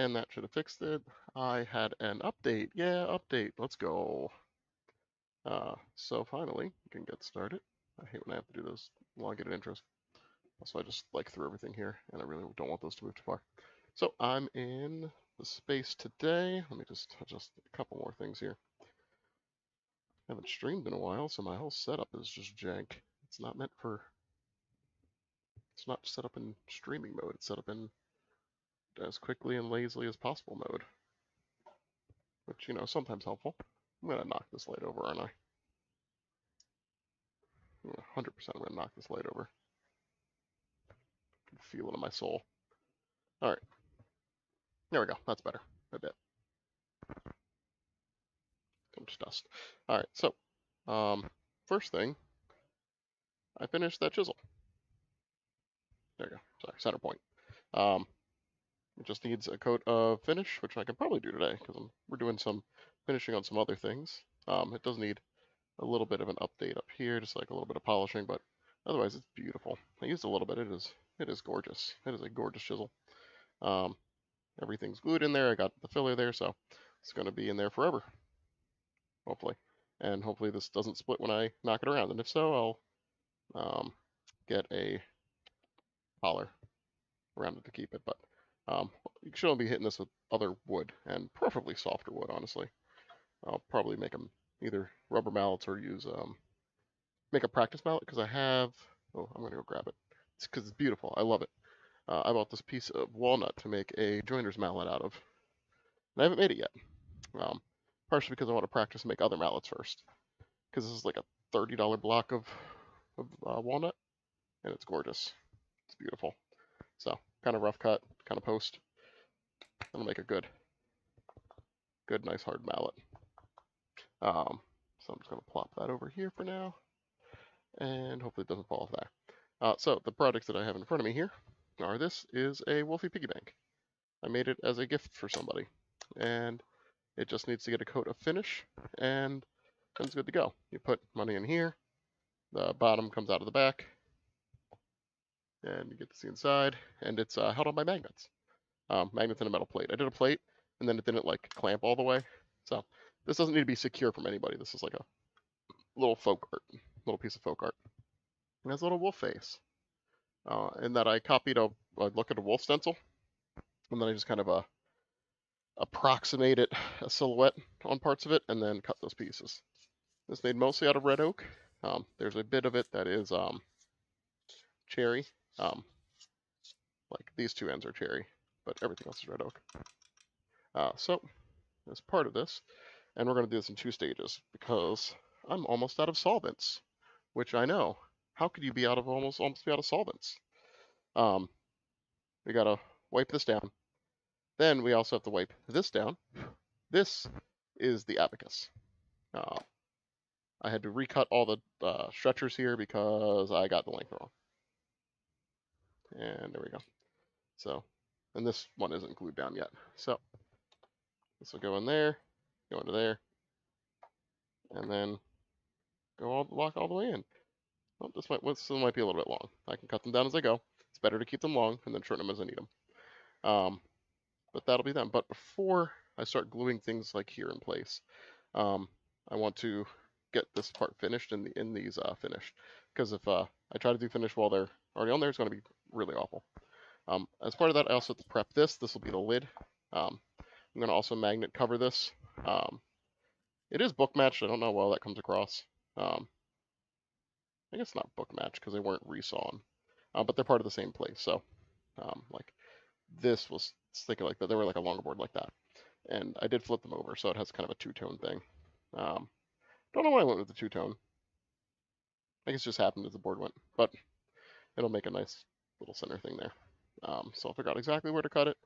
and that should have fixed it. I had an update. Yeah, update. Let's go. So finally, we can get started. I hate when I have to do those elongated intros. Also, I just like threw everything here, and I really don't want those to move too far. So I'm in the space today. Let me just adjust a couple more things here. I haven't streamed in a while, so my whole setup is just jank. It's not meant for... It's not set up in streaming mode. It's set up in as quickly and lazily as possible mode. Which, you know, sometimes helpful. I'm going to knock this light over, aren't I? 100% I'm going to knock this light over. I can feel it in my soul. Alright. There we go. That's better. A bit. Too much dust. Alright, so, first thing, I finished that chisel. There you go. Sorry, center point. It just needs a coat of finish, which I can probably do today, because we're doing some finishing on some other things. It does need a little bit of an update up here, just like a little bit of polishing, but otherwise it's beautiful. I used a little bit. It is gorgeous. It is a gorgeous chisel. Everything's glued in there. I got the filler there, so it's going to be in there forever, hopefully. And hopefully this doesn't split when I knock it around. And if so, I'll get a collar around it to keep it. But you should only be hitting this with other wood, and preferably softer wood, honestly. I'll probably make them either rubber mallets or use make a practice mallet, because I have... Oh, I'm going to go grab it. It's because it's beautiful. I love it. I bought this piece of walnut to make a joiner's mallet out of. And I haven't made it yet. Partially because I want to practice and make other mallets first. Because this is like a $30 block of walnut. And it's gorgeous. It's beautiful. So, kind of rough cut, kind of post. That'll make a good, nice hard mallet. So I'm just going to plop that over here for now. And hopefully it doesn't fall off there. So the products that I have in front of me here are, this is a Wolfy piggy bank. I made it as a gift for somebody. And it just needs to get a coat of finish, and then it's good to go. You put money in here. The bottom comes out of the back. And you get to see inside. And it's held on by magnets. Magnets and a metal plate. I did a plate, and then it didn't like clamp all the way. So this doesn't need to be secure from anybody. This is like a little folk art, little piece of folk art. It has a little wolf face. And that I copied a look at a wolf stencil, and then I just kind of approximated a silhouette on parts of it, and then cut those pieces. It's made mostly out of red oak. There's a bit of it that is cherry. Like these two ends are cherry, but everything else is red oak. So as part of this, and we're going to do this in 2 stages, because I'm almost out of solvents, which I know. How could you be out of almost be out of solvents? We gotta wipe this down. Then we also have to wipe this down. This is the Abacus. I had to recut all the stretchers here because I got the length wrong. And there we go. So, and this one isn't glued down yet. So this will go in there, go into there, and then walk all the way in. Well, this might be a little bit long. I can cut them down as I go. It's better to keep them long and then shorten them as I need them. But that'll be them. But before I start gluing things like here in place, I want to get this part finished and these finished. Because if I try to do finish while they're already on there, it's going to be really awful. As part of that, I also have to prep this. This will be the lid. I'm going to also magnet cover this. It is book matched. I don't know how well that comes across. I guess not book matched because they weren't resawn. But they're part of the same place. So, like, this was thinking like that. They were like a longer board like that. And I did flip them over, so it has kind of a two-tone thing. Don't know why I went with the two-tone. I guess it just happened as the board went. But it'll make a nice little center thing there. So I'll figure out exactly where to cut it,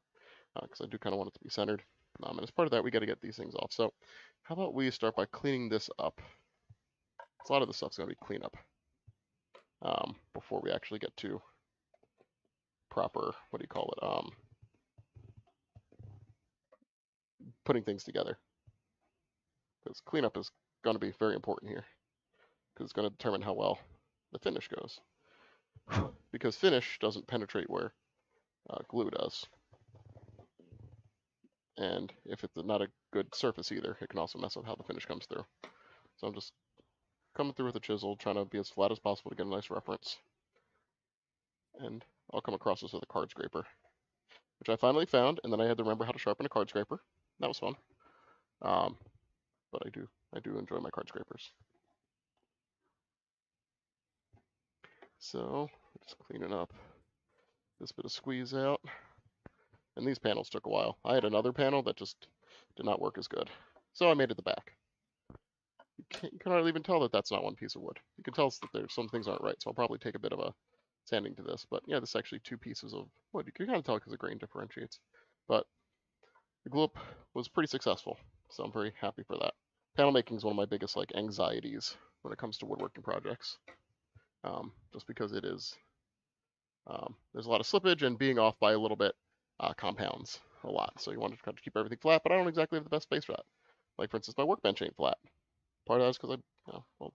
because I do kind of want it to be centered. And as part of that, we got to get these things off. So how about we start by cleaning this up? A lot of this stuff's going to be cleanup before we actually get to proper, what do you call it, putting things together. Because cleanup is going to be very important here, because it's going to determine how well the finish goes. Because finish doesn't penetrate where glue does. and if it's not a good surface either, it can also mess up how the finish comes through. So I'm just coming through with a chisel, trying to be as flat as possible to get a nice reference. And I'll come across this with a card scraper, which I finally found, and then I had to remember how to sharpen a card scraper. That was fun. But I do enjoy my card scrapers. So just cleaning up this bit of squeeze out. And these panels took a while. I had another panel that just did not work as good. So I made it the back. You can hardly even tell that that's not one piece of wood. You can tell that there's some things aren't right, so I'll probably take a bit of a sanding to this. But yeah, this is actually 2 pieces of wood. You can kind of tell because the grain differentiates. But the glue up was pretty successful, so I'm very happy for that. Panel making is one of my biggest anxieties when it comes to woodworking projects, just because it is there's a lot of slippage, and being off by a little bit compounds a lot. So you want to try to keep everything flat, but I don't exactly have the best space for that. Like for instance, my workbench ain't flat. Part of that is because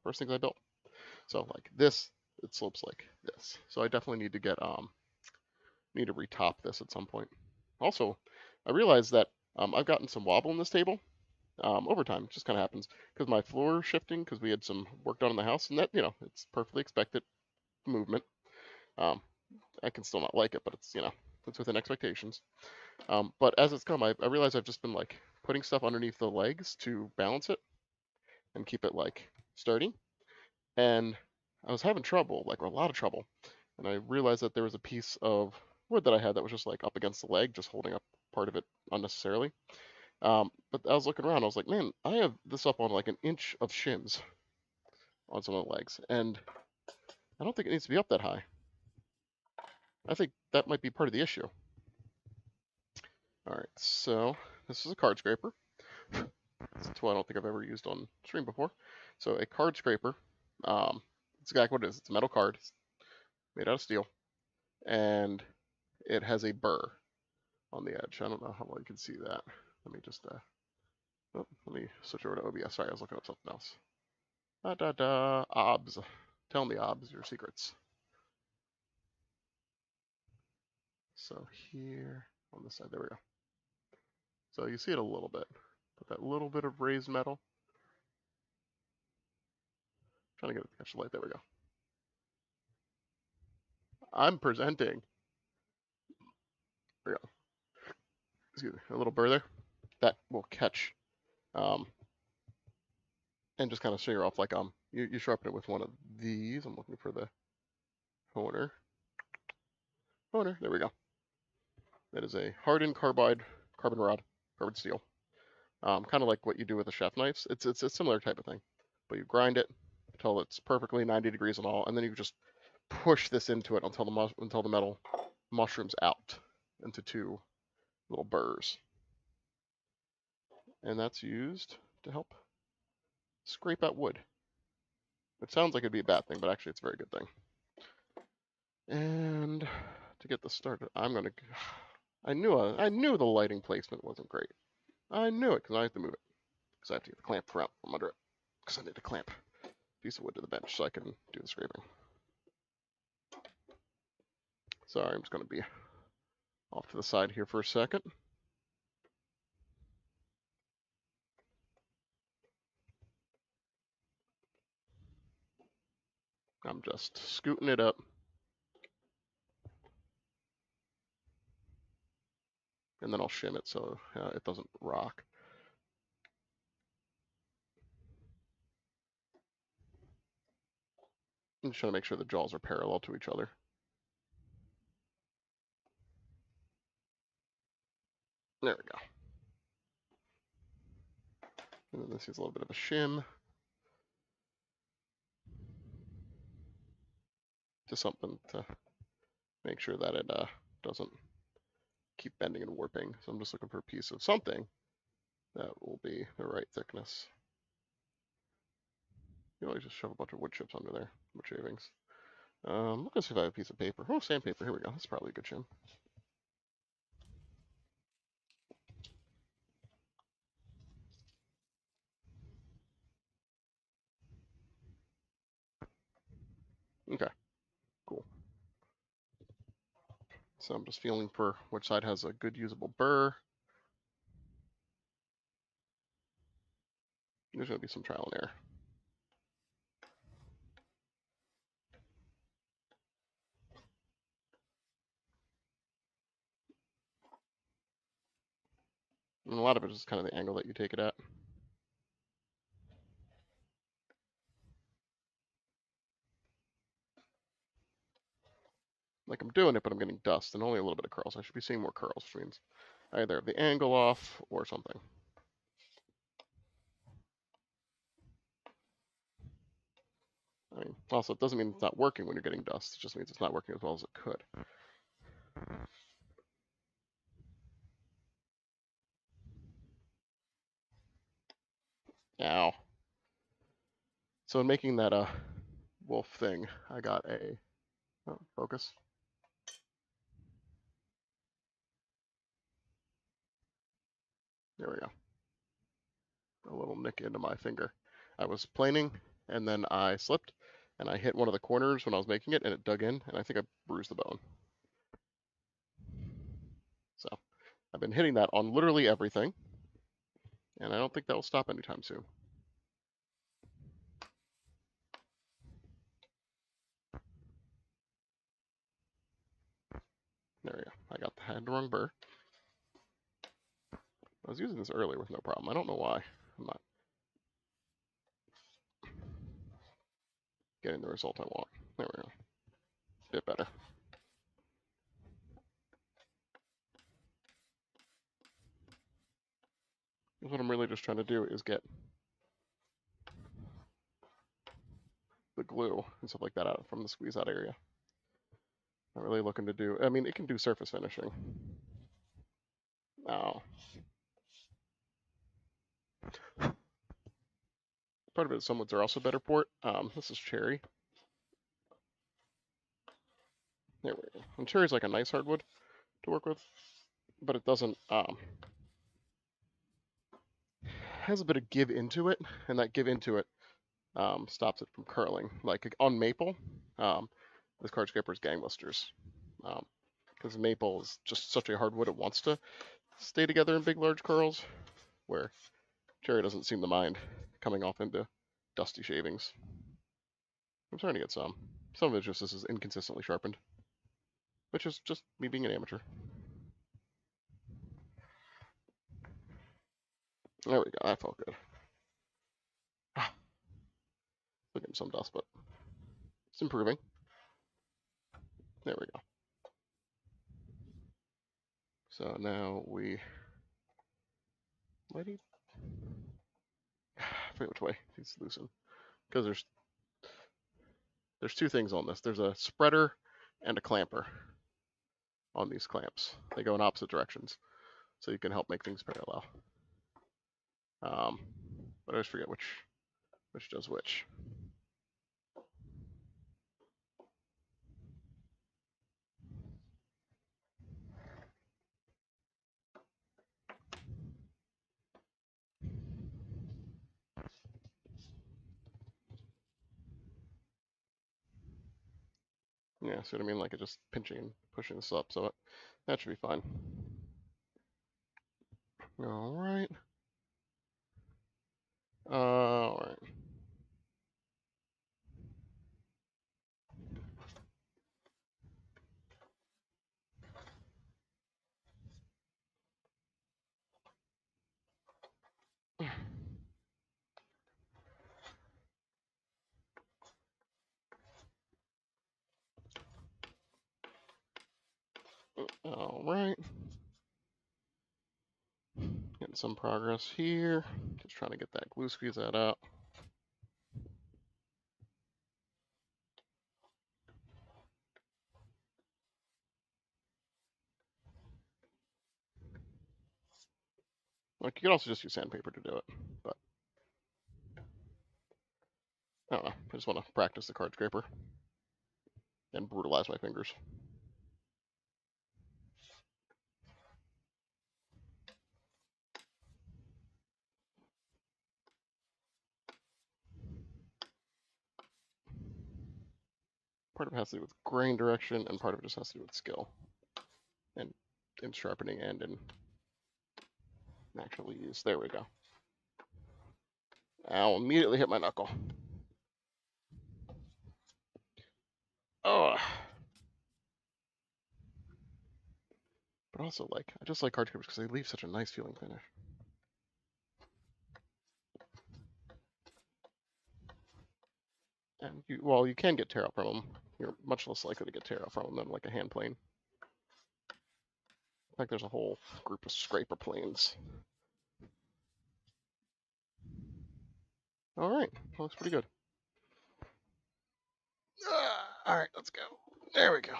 first things I built. So like this, it slopes like this. So I definitely need to get need to retop this at some point. Also, I realized that I've gotten some wobble in this table over time. It just kind of happens because my floor shifting because we had some work done in the house, and that it's perfectly expected movement. I can still not like it, but it's it's within expectations. But as it's come, I realize I've just been putting stuff underneath the legs to balance it and keep it sturdy. And I was having trouble, a lot of trouble. And I realized that there was a piece of wood that I had that was just up against the leg, just holding up part of it unnecessarily. But I was looking around, I was like, man, I have this up on an inch of shims on some of the legs, and I don't think it needs to be up that high. I think that might be part of the issue. All right, so this is a card scraper. That's what I don't think I've ever used on stream before. So a card scraper, it's exactly what it is. It's a metal card, it's made out of steel, and it has a burr on the edge. I don't know how well you can see that. Let me just let me switch over to OBS. Sorry, I was looking up something else. OBS. Tell me, OBS, your secrets. So here on this side, there we go. So you see it a little bit, but that little bit of raised metal. Trying to get it to catch the light. There we go. I'm presenting. There we go. Excuse me. A little burr there. That will catch, and just kind of shear off you sharpen it with one of these. I'm looking for the honer. There we go. That is a hardened carbon steel. Kind of like what you do with the chef knives. It's a similar type of thing, but you grind it until it's perfectly 90 degrees and all, and then you just push this into it until the metal mushrooms out into 2 little burrs, and that's used to help scrape out wood. It sounds like it'd be a bad thing, but actually it's a very good thing. And to get this started, I knew the lighting placement wasn't great. I knew it because I have to move it. Because I have to get the clamp out from under it. Because I need to clamp a piece of wood to the bench so I can do the scraping. Sorry, I'm just going to be off to the side here for a second. I'm just scooting it up. And then I'll shim it so it doesn't rock. I'm just trying to make sure the jaws are parallel to each other. There we go. And then this is a little bit of a shim. Just something to make sure that it doesn't keep bending and warping. So I'm just looking for a piece of something that will be the right thickness. You know, I just shove a bunch of wood chips under there, wood shavings. Look to see if I have a piece of paper. Oh, sandpaper. Here we go. That's probably a good shim. Okay, cool. So I'm just feeling for which side has a good usable burr. There's going to be some trial and error. And a lot of it is kind of the angle that you take it at. Like I'm doing it, but I'm getting dust and only a little bit of curls. I should be seeing more curls, which means either the angle off or something. I mean, also, it doesn't mean it's not working when you're getting dust. It just means it's not working as well as it could. Ow. So in making that wolf thing, I got a focus. There we go. A little nick into my finger. I was planing, and then I slipped, and I hit one of the corners when I was making it, and it dug in, and I think I bruised the bone. So I've been hitting that on literally everything, and I don't think that will stop anytime soon. There we go. I got the wrong burr. I was using this earlier with no problem. I don't know why. I'm not getting the result I want. There we go. A bit better. What I'm really just trying to do is get the glue and stuff like that out from the squeeze out area. Not really looking to do, I mean, it can do surface finishing. Oh. Part of it is some woods are also better port. This is cherry. There we go. And cherry's like a nice hardwood to work with, but it doesn't, has a bit of give into it, and that give into it stops it from curling. Like on maple, this card scraper is gangbusters. Because maple is just such a hardwood, it wants to stay together in big, large curls, where cherry doesn't seem to mind coming off into dusty shavings. I'm starting to get some. Some of it just this is inconsistently sharpened, which is just me being an amateur. There we go. That felt good. Still getting some dust, but it's improving. There we go. So now we might I forget which way these loosen, because there's two things on this. There's a spreader and a clamper on these clamps. They go in opposite directions, so you can help make things parallel. But I always forget which does which. Yeah, see what I mean? Like it just pinching and pushing this up, so that should be fine. All right. All right. All right. Getting some progress here. Just trying to get that glue squeeze that out. Like you could also just use sandpaper to do it, but I don't know. I just want to practice the card scraper and brutalize my fingers. Part of it has to do with grain direction, and part of it just has to do with skill and in sharpening and in actual use. There we go. Ow, immediately hit my knuckle. Oh. But also, like, I just like hardcovers because they leave such a nice feeling finish. And you can get tear out from them. You're much less likely to get tear out from them than like a hand plane. In fact, there's a whole group of scraper planes. All right, that looks pretty good. All right, let's go. There we go.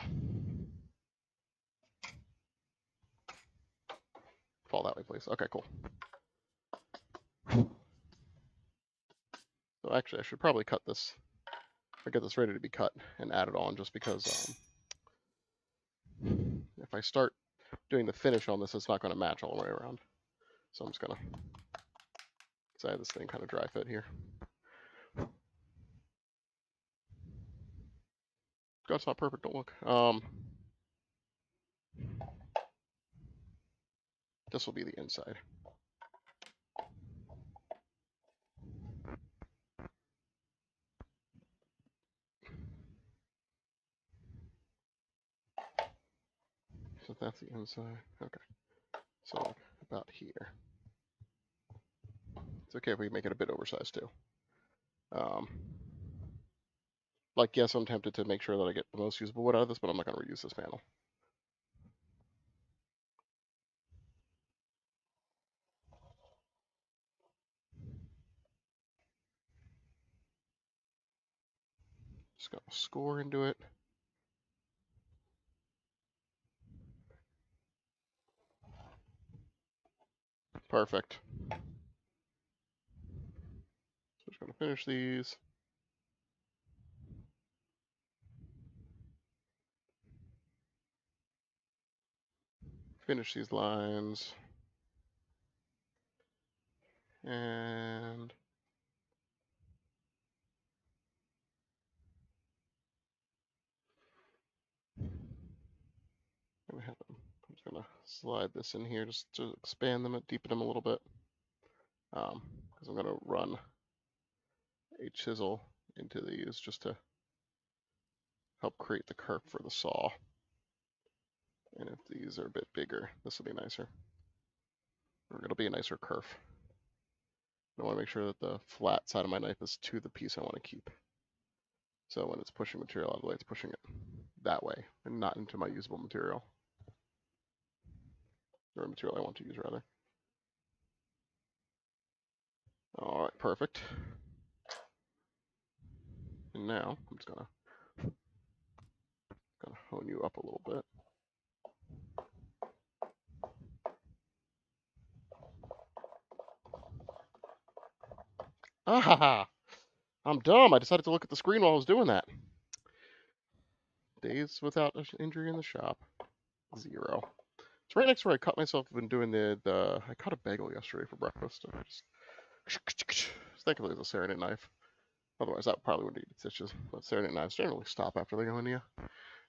Fall that way, please. Okay, cool. So actually, I should probably cut this, or get this ready to be cut and add it on, just because if I start doing the finish on this, it's not going to match all the way around. So I'm just gonna have this thing kind of dry fit here. God, it's not perfect. Don't look. This will be the inside. So that's the inside. Okay. So like about here. It's okay if we make it a bit oversized too. Like, yes, I'm tempted to make sure that I get the most usable wood out of this, but I'm not going to reuse this panel. Just going to score into it. Perfect. So just going to finish these. Finish these lines. And I'm just going to slide this in here just to expand them and deepen them a little bit. Because I'm going to run a chisel into these just to help create the curve for the saw. And if these are a bit bigger, this will be nicer. Or it'll be a nicer curve. I want to make sure that the flat side of my knife is to the piece I want to keep. So when it's pushing material out of the way, it's pushing it that way and not into my usable material. Or material I want to use, rather. All right, perfect. And now I'm just gonna hone you up a little bit. Ah, I'm dumb. I decided to look at the screen while I was doing that. Days without an injury in the shop, 0. It's right next to where I cut myself when doing I cut a bagel yesterday for breakfast. And I just thankfully it was a Serenade knife. Otherwise, that probably would need stitches. But Serenade knives generally stop after they go into you. I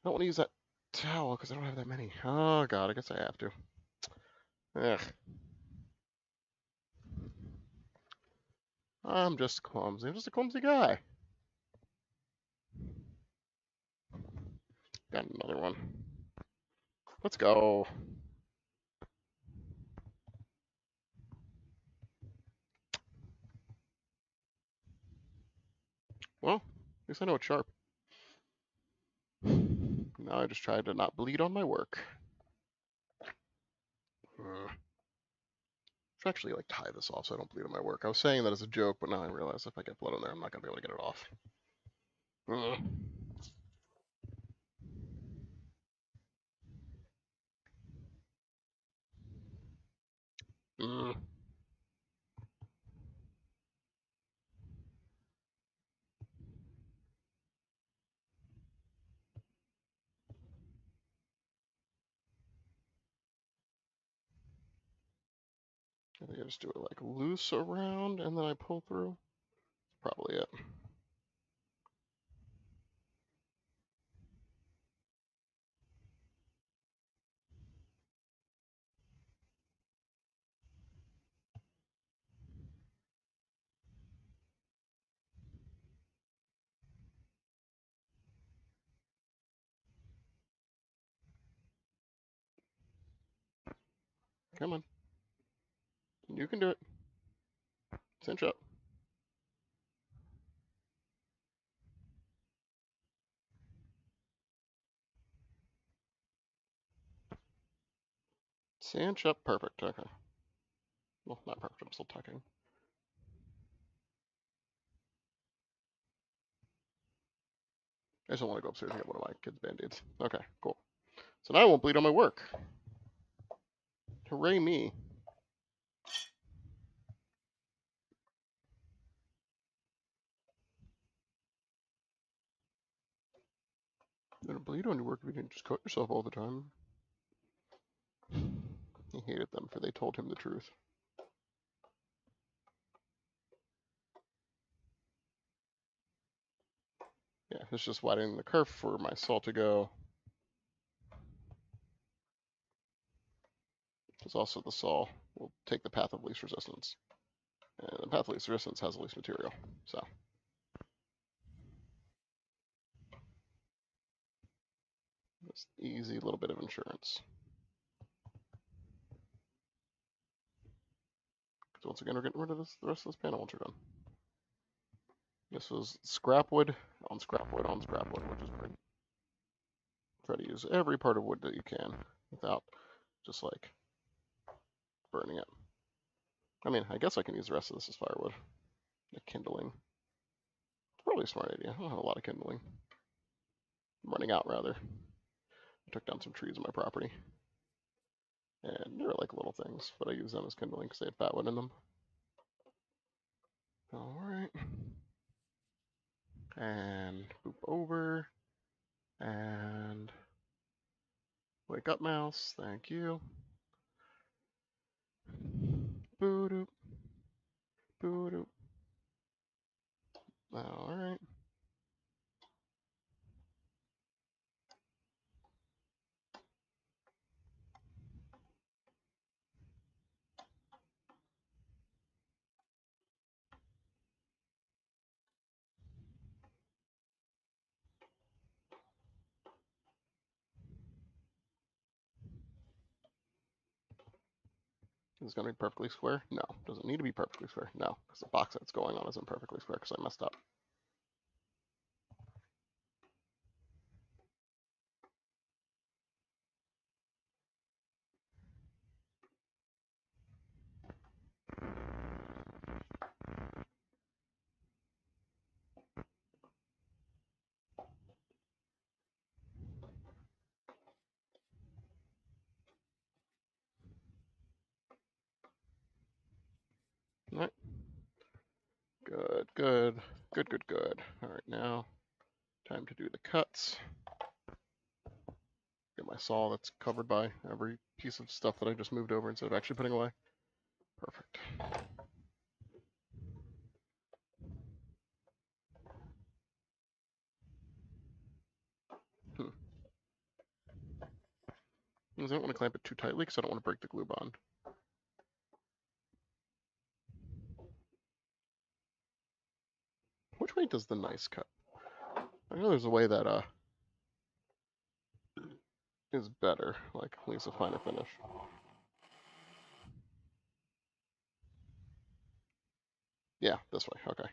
don't want to use that towel because I don't have that many. Oh god, I guess I have to. Ugh. I'm just clumsy. I'm just a clumsy guy. Got another one. Let's go. Well, at least I know it's sharp. Now I just tried to not bleed on my work. Should actually like tie this off so I don't bleed on my work. I was saying that as a joke, but now I realize if I get blood on there, I'm not gonna be able to get it off. I think I just do it like loose around and then I pull through. That's probably it. Come on. You can do it. Cinch up. Cinch up. Perfect. Okay. Well, not perfect. I'm still tucking. I just don't want to go upstairs and get one of my kids' band-aids. Okay, cool. So now I won't bleed on my work. Hooray me. You're gonna bleed on your work if you didn't just cut yourself all the time. He hated them for they told him the truth. Yeah, it's just widening the curve for my saw to go. Because also the saw will take the path of least resistance. And the path of least resistance has the least material. So it's easy little bit of insurance. Because once again, we're getting rid of the rest of this panel once we're done. This was scrap wood on scrap wood on scrap wood, which is great. Try to use every part of wood that you can without just like burning it. I mean, I guess I can use the rest of this as firewood. The kindling. It's probably a smart idea. I don't have a lot of kindling. I'm running out, rather. I took down some trees on my property. And they're like little things, but I use them as kindling because they have fat wood in them. Alright. And boop over. And wake up, mouse. Thank you. Boo-doop. Boo-doop. Alright. Is it going to be perfectly square? No. Does it need to be perfectly square? No. Because the box that's going on isn't perfectly square because I messed up. Alright. Good, good. Good, good, good. Alright, now time to do the cuts. Get my saw that's covered by every piece of stuff that I just moved over instead of actually putting away. Perfect. I don't want to clamp it too tightly because I don't want to break the glue bond. Which way does the nice cut? I know there's a way that is better, like leaves a finer finish. Yeah, this way. Okay.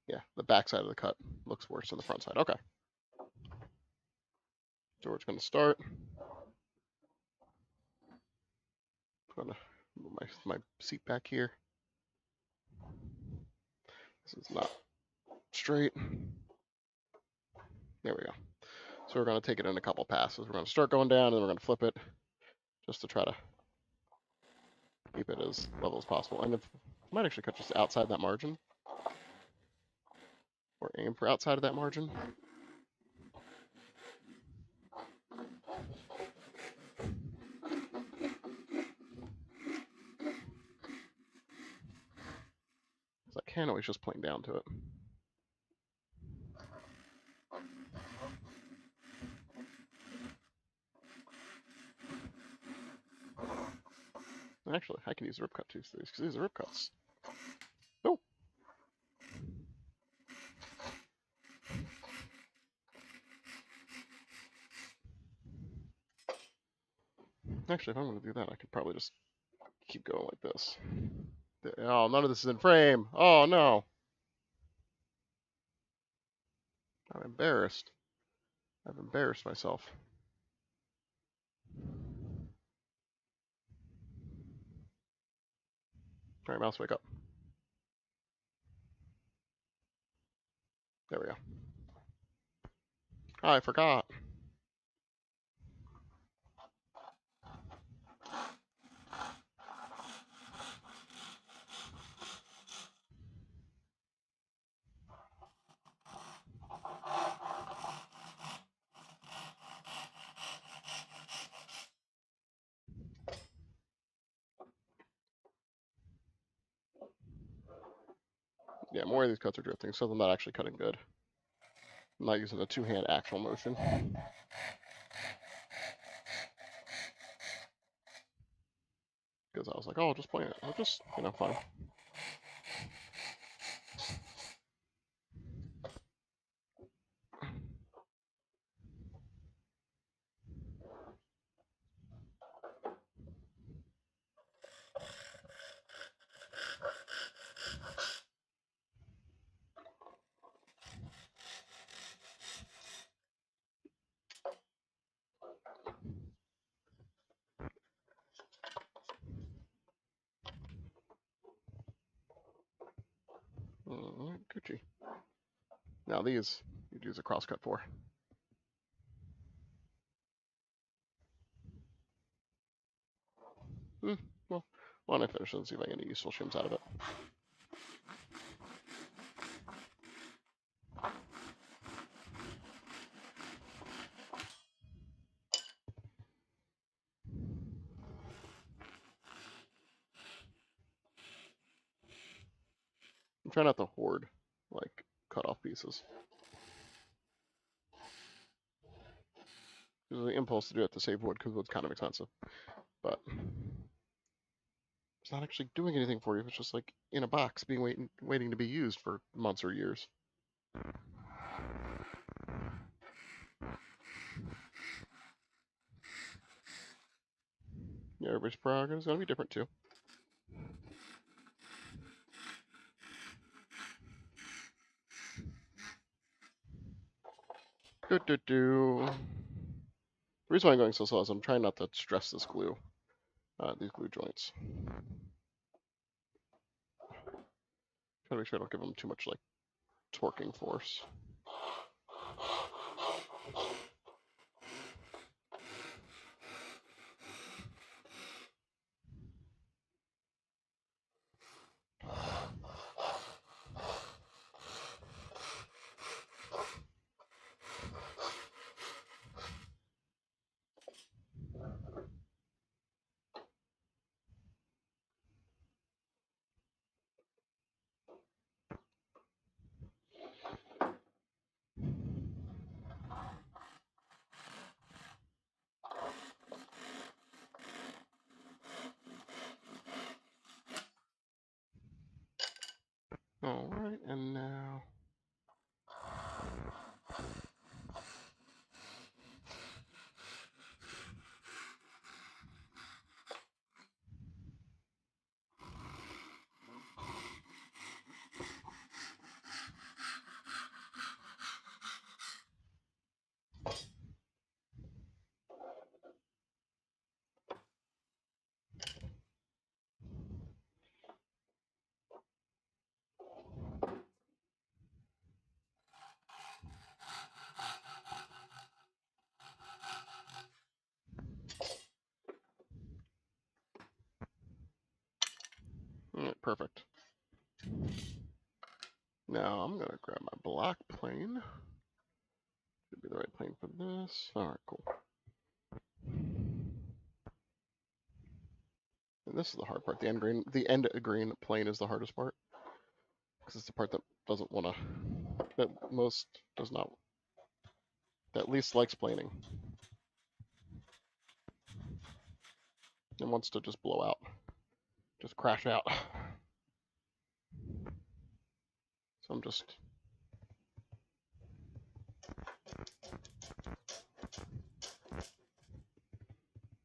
Yeah, the back side of the cut looks worse than the front side. Okay. So we're just going to start. I'm going to move my seat back here. This is not straight. There we go. So we're going to take it in a couple passes. We're going to start going down, and then we're going to flip it just to try to keep it as level as possible. And I might actually cut just outside that margin, or aim for outside of that margin. Because I can always just point down to it. Actually, I can use a rip cut too, because these are rip cuts. Oh! Actually, if I'm going to do that, I could probably just keep going like this. Oh, none of this is in frame. Oh, no. I'm embarrassed. I've embarrassed myself. All right, mouse, wake up. There we go. Oh, I forgot. Yeah, more of these cuts are drifting, so I'm not actually cutting good. I'm not using a two-hand actual motion. Because I was like, oh, I'll just play it. I'll just, fine. Alright, Gucci. Now these, you'd use a crosscut for. Well, why don't I finish it and see if I get any useful shims out of it. I'm trying not to hoard, like, cut off pieces. There's the impulse to do it to save wood because wood's kind of expensive. But it's not actually doing anything for you. It's just like in a box being waiting to be used for months or years. Yeah, everybody's progress is going to be different too. The reason why I'm going so slow is I'm trying not to stress this glue, these glue joints. Trying to make sure I don't give them too much like torquing force. All right, and now. All right, perfect. Now I'm going to grab my block plane. Should be the right plane for this. All right, cool. And this is the hard part. The end green plane is the hardest part because it's the part that doesn't want to, that most does not, that least likes planing and wants to just blow out, just crash out. So I'm just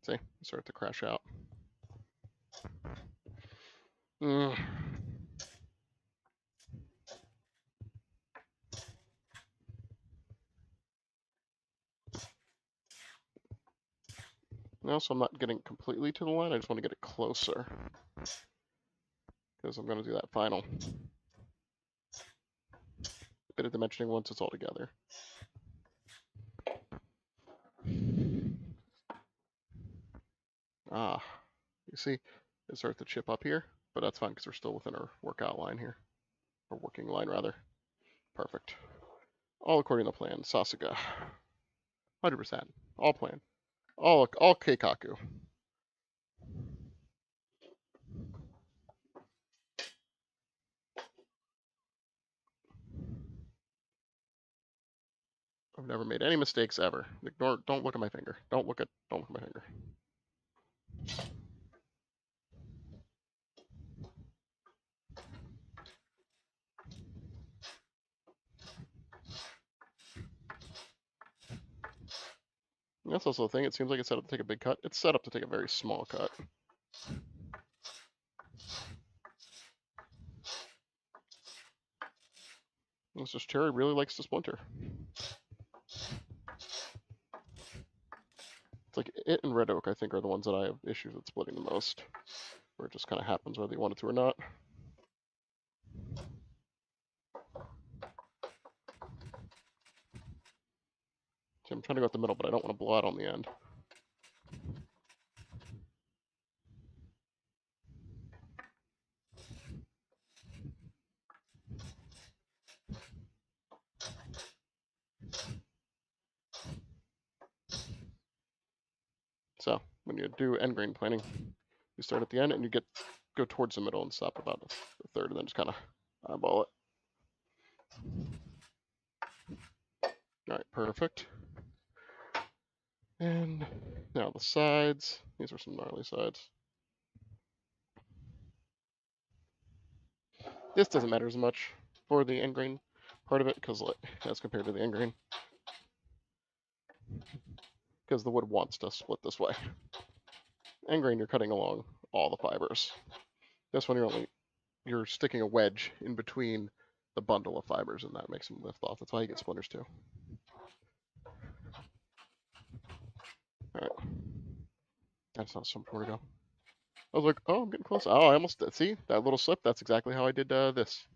see, start to crash out. Mm. Also, I'm not getting completely to the line. I just want to get it closer because I'm going to do that final bit of dimensioning once it's all together. Ah, you see, it starts to chip up here, but that's fine because we're still within our workout line here, or working line rather. Perfect. All according to plan. Sasuga. 100%. All plan. All Keikaku. I've never made any mistakes ever. Ignore. Don't look at my finger. Don't look at my finger. And that's also the thing. It seems like it's set up to take a big cut. It's set up to take a very small cut. It's just Cherry really likes to splinter. It's like it and Red Oak, I think, are the ones that I have issues with splitting the most. Where it just kind of happens whether you want it to or not. See, I'm trying to go at the middle, but I don't want to blow out on the end. So when you do end grain planning, you start at the end and you go towards the middle and stop about the third, and then just kind of eyeball it. All right, perfect. And now the sides. These are some gnarly sides. This doesn't matter as much for the end grain part of it, because as compared to the end grain, because the wood wants to split this way. End grain, you're cutting along all the fibers. This one, you're sticking a wedge in between the bundle of fibers, and that makes them lift off. That's why you get splinters too. All right, that's not so far to go. I was like, oh, I'm getting close. Oh, I almost see that little slip. That's exactly how I did this.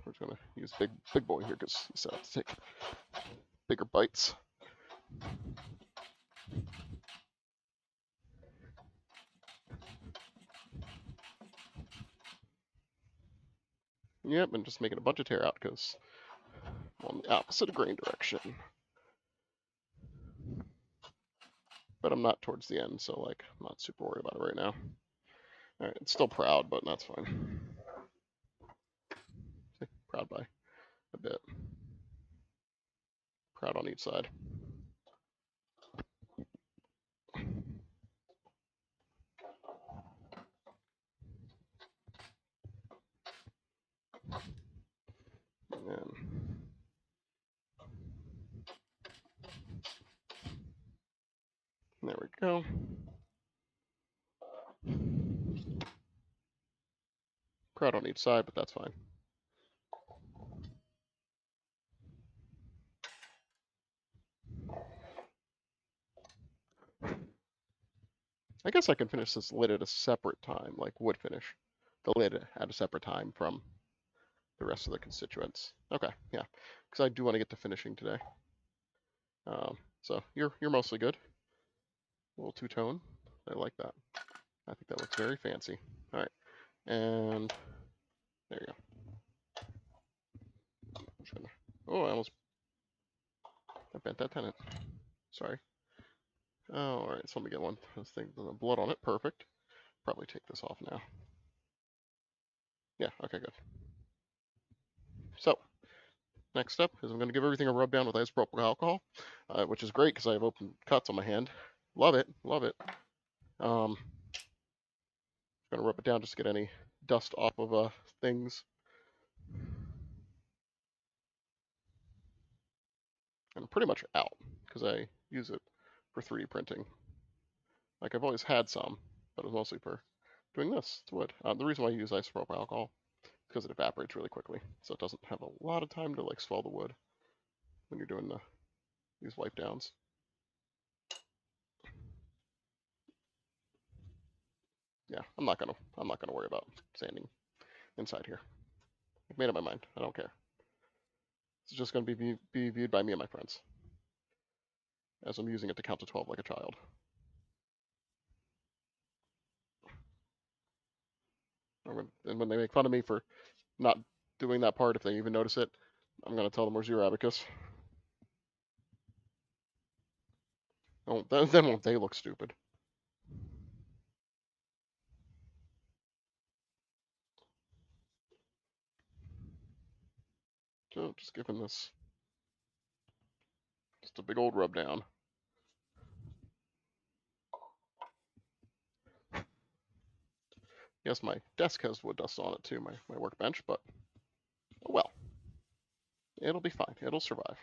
We're just gonna use big boy here because he's set up to take bigger bites. Yep, and just making a bunch of tear out because I'm on the opposite grain direction. But I'm not towards the end, so like I'm not super worried about it right now. All right, it's still proud, but that's fine. See, proud by a bit. Proud on each side. And there we go. Proud on each side, but that's fine. I guess I can finish this lid at a separate time, like wood finish the lid at a separate time from the rest of the constituents. Okay, yeah, because I do want to get to finishing today. So you're mostly good. A little two-tone. I like that. I think that looks very fancy. All right, and there you go. Oh, I bent that tenant. Sorry. Oh, all right. So let me get one. This thing, the blood on it. Perfect. Probably take this off now. Yeah. Okay. Good. So next step is I'm going to give everything a rub down with isopropyl alcohol, which is great because I have open cuts on my hand. Love it. Love it. Going to rub it down just to get any dust off of things. And I'm pretty much out because I use it for 3D printing. Like I've always had some, but it was mostly for doing this. It's wood. The reason why I use isopropyl alcohol is because it evaporates really quickly, so it doesn't have a lot of time to like swell the wood when you're doing these wipe downs. Yeah, I'm not gonna worry about sanding inside here. I've made up my mind. I don't care. It's just gonna be viewed by me and my friends as I'm using it to count to 12 like a child. And when they make fun of me for not doing that part, if they even notice it, I'm gonna tell them where's your abacus. Then won't they look stupid? So just giving this just a big old rub down. Yes, my desk has wood dust on it too, my workbench, but oh well. It'll be fine. It'll survive.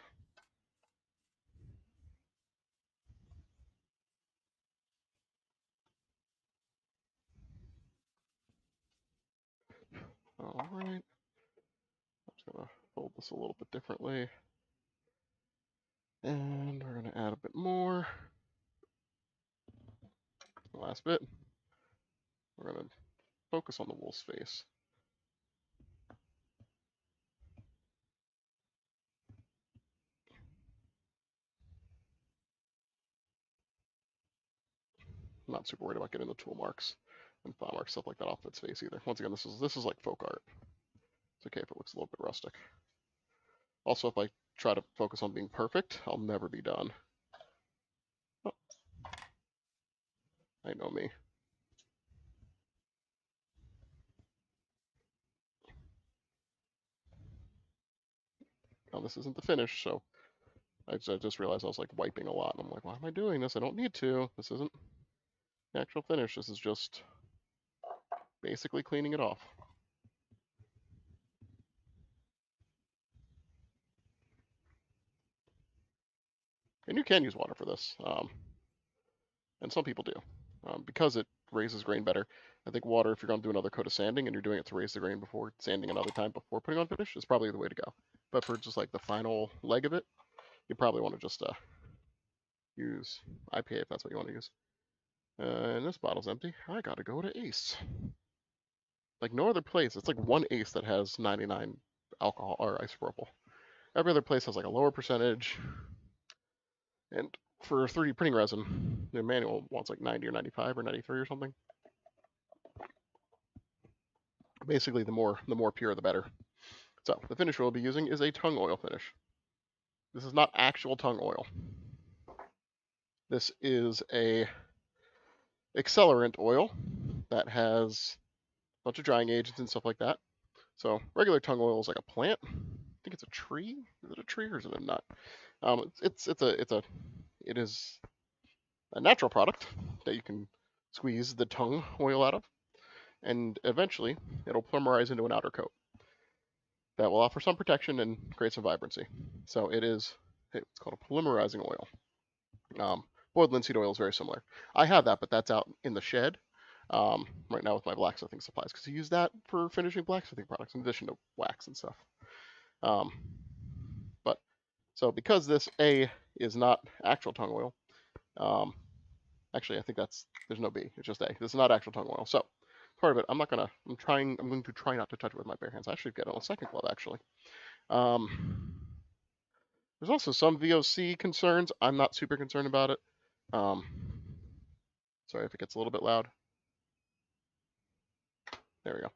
Alright. I'm just gonna fold this a little bit differently. And we're gonna add a bit more. The last bit. We're gonna focus on the wolf's face. I'm not super worried about getting the tool marks and file marks, stuff like that off its face either. Once again, this is like folk art. It's okay if it looks a little bit rustic. Also, if I try to focus on being perfect, I'll never be done. Oh. I know me. Now this isn't the finish, so I just realized I was like wiping a lot, and I'm like, why am I doing this? I don't need to. This isn't the actual finish. This is just basically cleaning it off. And you can use water for this, and some people do, because it raises grain better. I think water, if you're going to do another coat of sanding and you're doing it to raise the grain before sanding another time before putting on finish, is probably the way to go. But for just like the final leg of it, you probably want to just use IPA if that's what you want to use. And this bottle's empty. I gotta go to Ace. Like no other place. It's like one Ace that has 99 alcohol or isopropyl. Every other place has like a lower percentage. And for 3D printing resin, the manual wants like 90 or 95 or 93 or something. Basically, the more pure, the better. So the finish we'll be using is a tongue oil finish. This is not actual tongue oil. This is a accelerant oil that has a bunch of drying agents and stuff like that. So regular tongue oil is like a plant. I think it's a tree. Is it a tree or is it a nut? It is a natural product that you can squeeze the tongue oil out of, and eventually it'll polymerize into an outer coat that will offer some protection and create some vibrancy. So it's called a polymerizing oil. Boiled linseed oil is very similar. I have that, but that's out in the shed right now with my blacksmithing supplies, because you use that for finishing blacksmithing products in addition to wax and stuff. But so because this is not actual tongue oil, actually I think there's no B, it's just A. This is not actual tongue oil. So part of it, I'm going to try not to touch it with my bare hands. I should get it on a second glove actually. There's also some VOC concerns. I'm not super concerned about it. Sorry if it gets a little bit loud. There we go.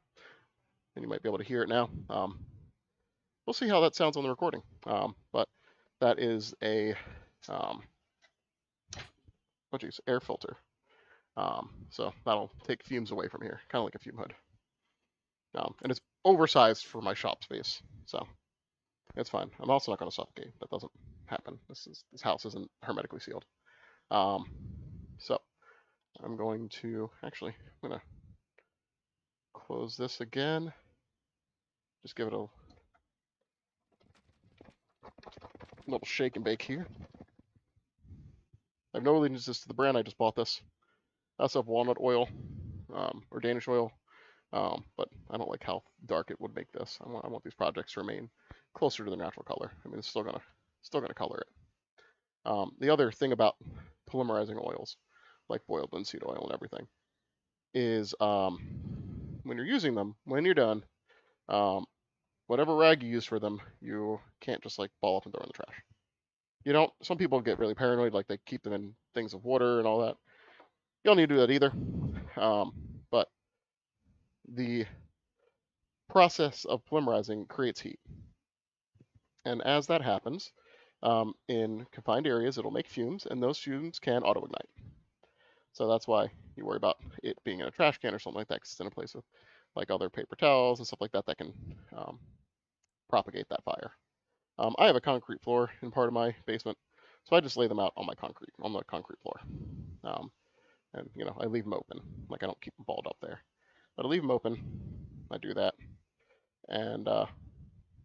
And you might be able to hear it now. We'll see how that sounds on the recording. But that is a air filter. So that'll take fumes away from here, kind of like a fume hood. And it's oversized for my shop space, so it's fine. I'm also not going to suffocate. That doesn't happen. This house isn't hermetically sealed. So I'm going to close this again. Just give it a little shake and bake here. I have no allegiances to the brand. I just bought this. also have walnut oil or Danish oil, but I don't like how dark it would make this. I want these projects to remain closer to their natural color. I mean, it's still gonna color it. The other thing about polymerizing oils, like boiled linseed oil and everything, is when you're using them, when you're done, whatever rag you use for them, you can't just like ball up and throw in the trash. You don't. Some people get really paranoid, like they keep them in things of water and all that. You don't need to do that either. But the process of polymerizing creates heat, and as that happens, in confined areas, it'll make fumes, and those fumes can auto-ignite. So that's why you worry about it being in a trash can or something like that, because it's in a place with like other paper towels and stuff like that that can propagate that fire. I have a concrete floor in part of my basement, so I just lay them out on the concrete floor. And I leave them open. Like I don't keep them balled up there, but I leave them open. I do that, and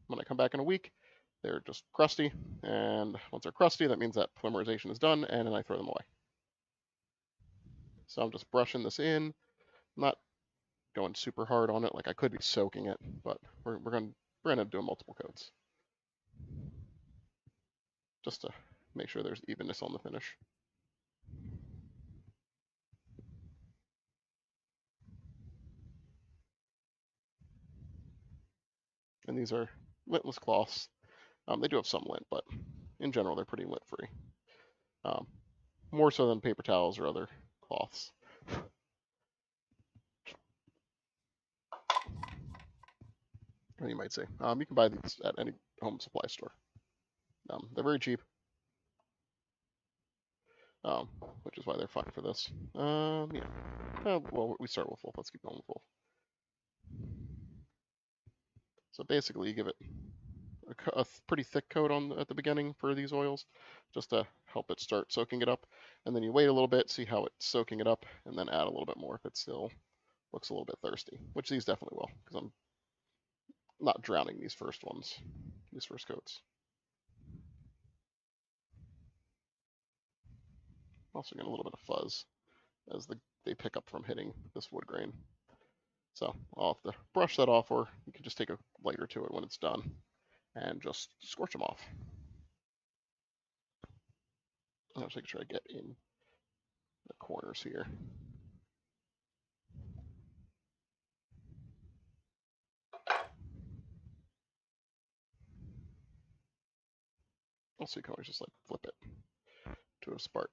when I come back in a week, they're just crusty. And once they're crusty, that means that polymerization is done, and then I throw them away. So I'm just brushing this in, not going super hard on it. Like I could be soaking it, but we're gonna end up doing multiple coats just to make sure there's evenness on the finish. And these are lintless cloths. They do have some lint, but in general, they're pretty lint-free. More so than paper towels or other cloths. You might say. You can buy these at any home supply store. They're very cheap, which is why they're fine for this. Yeah. Well, we start with Wolf. Let's keep going with Wolf. So basically, you give it a pretty thick coat at the beginning for these oils, just to help it start soaking it up. And then you wait a little bit, see how it's soaking it up, and then add a little bit more if it still looks a little bit thirsty, which these definitely will, because I'm not drowning these first coats. Also getting a little bit of fuzz as they pick up from hitting this wood grain. So I'll have to brush that off, or you can just take a lighter to it when it's done and just scorch them off. I'm just making sure I get in the corners here. Also, you can always just like flip it to a spark.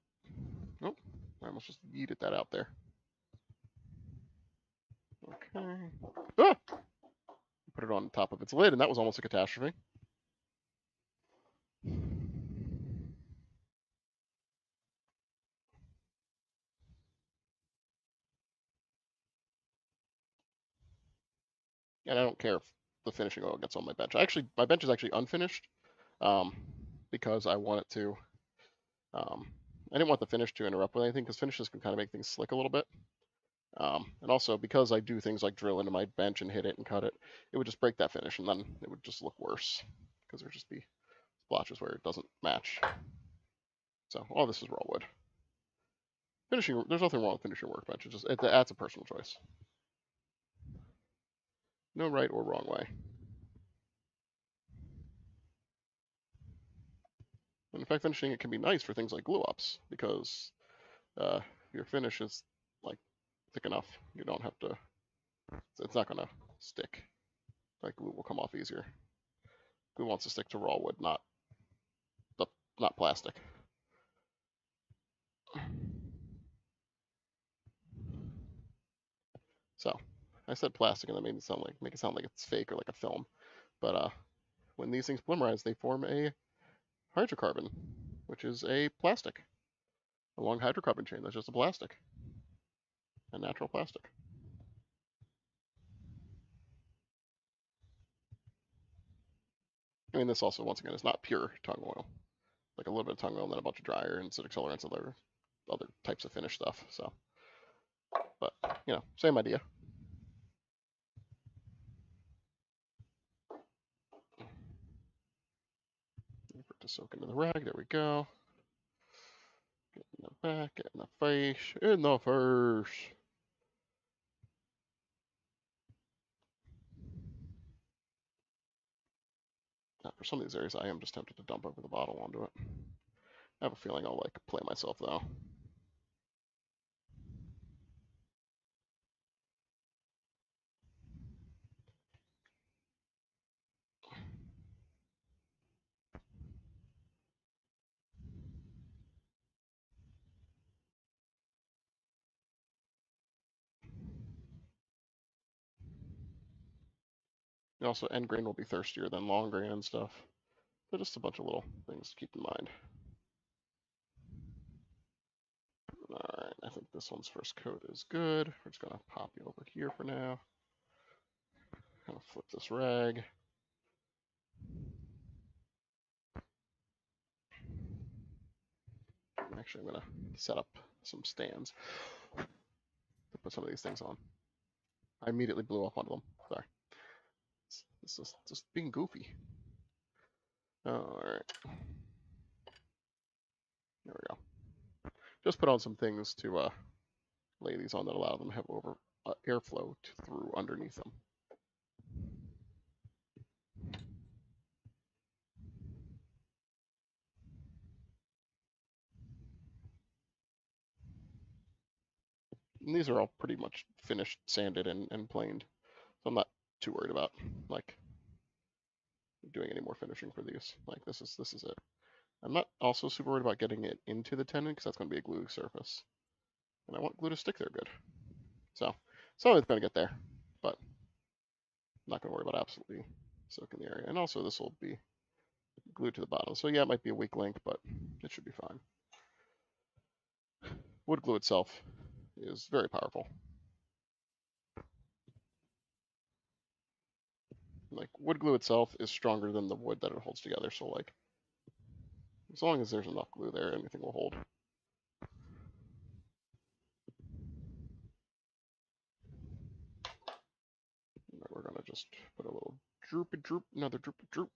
Nope, I almost just yeeted that out there. Okay. Ah! Put it on top of its lid, and that was almost a catastrophe. And I don't care if the finishing oil gets on my bench. My bench is actually unfinished, because I want it to. I didn't want the finish to interrupt with anything, because finishes can kind of make things slick a little bit. And also because I do things like drill into my bench and hit it and cut it, it would just break that finish, and then it would just look worse because there'd just be splotches where it doesn't match. So all this is raw wood. Finishing, there's nothing wrong with finishing workbench. That's a personal choice. No right or wrong way. And in fact, finishing it can be nice for things like glue ups, because your finish is like thick enough. You don't have to. It's not gonna stick. Like glue will come off easier. Glue wants to stick to raw wood, not plastic. So I said plastic, and that made it make it sound like it's fake or like a film. But when these things polymerize, they form a hydrocarbon, which is a plastic. A long hydrocarbon chain that's just a plastic, a natural plastic. I mean, this also, once again, is not pure tung oil. Like a little bit of tung oil and then a bunch of dryer and acidic accelerants and other types of finish stuff. So, but same idea. For it to soak into the rag. There we go. Getting the Back in the face. In the face. For some of these areas, I am just tempted to dump over the bottle onto it. I have a feeling I'll like play myself though. And also, end grain will be thirstier than long grain and stuff. So just a bunch of little things to keep in mind. Alright, I think this one's first coat is good. We're just gonna pop you over here for now. Kind of flip this rag. Actually, I'm gonna set up some stands to put some of these things on. I immediately blew up one of them. Sorry. This is just being goofy. Alright. There we go. Just put on some things to lay these on that allow them to have airflow through underneath them. And these are all pretty much finished, sanded, and planed. So I'm not too worried about like doing any more finishing for these. Like this is it. I'm not also super worried about getting it into the tenon because that's going to be a glue surface, and I want glue to stick there good. So some of it's going to get there, but I'm not going to worry about absolutely soaking the area. And also this will be glued to the bottom. So yeah, it might be a weak link, but it should be fine. Wood glue itself is very powerful. Like wood glue itself is stronger than the wood that it holds together. So like, as long as there's enough glue there, anything will hold. We're gonna just put a little droopy droop, another droopy droop.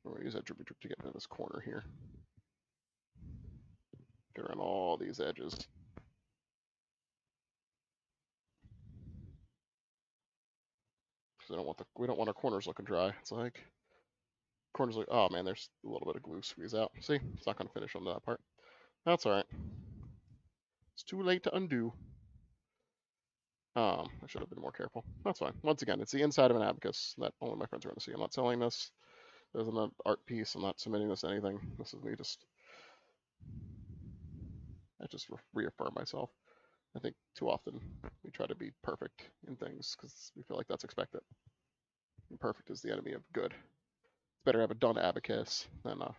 We're gonna use that droopy droop to get into this corner here. Get around all these edges. Because we don't want our corners looking dry. It's like corners like, oh man, there's a little bit of glue squeeze out. See, it's not gonna finish on that part. That's all right. It's too late to undo. I should have been more careful. That's fine. Once again, it's the inside of an abacus that only my friends are going to see. I'm not selling this. This isn't an art piece. I'm not submitting this to anything. This is me I just reaffirm myself. I think too often we try to be perfect in things because we feel like that's expected. And perfect is the enemy of good. It's better to have a done abacus than a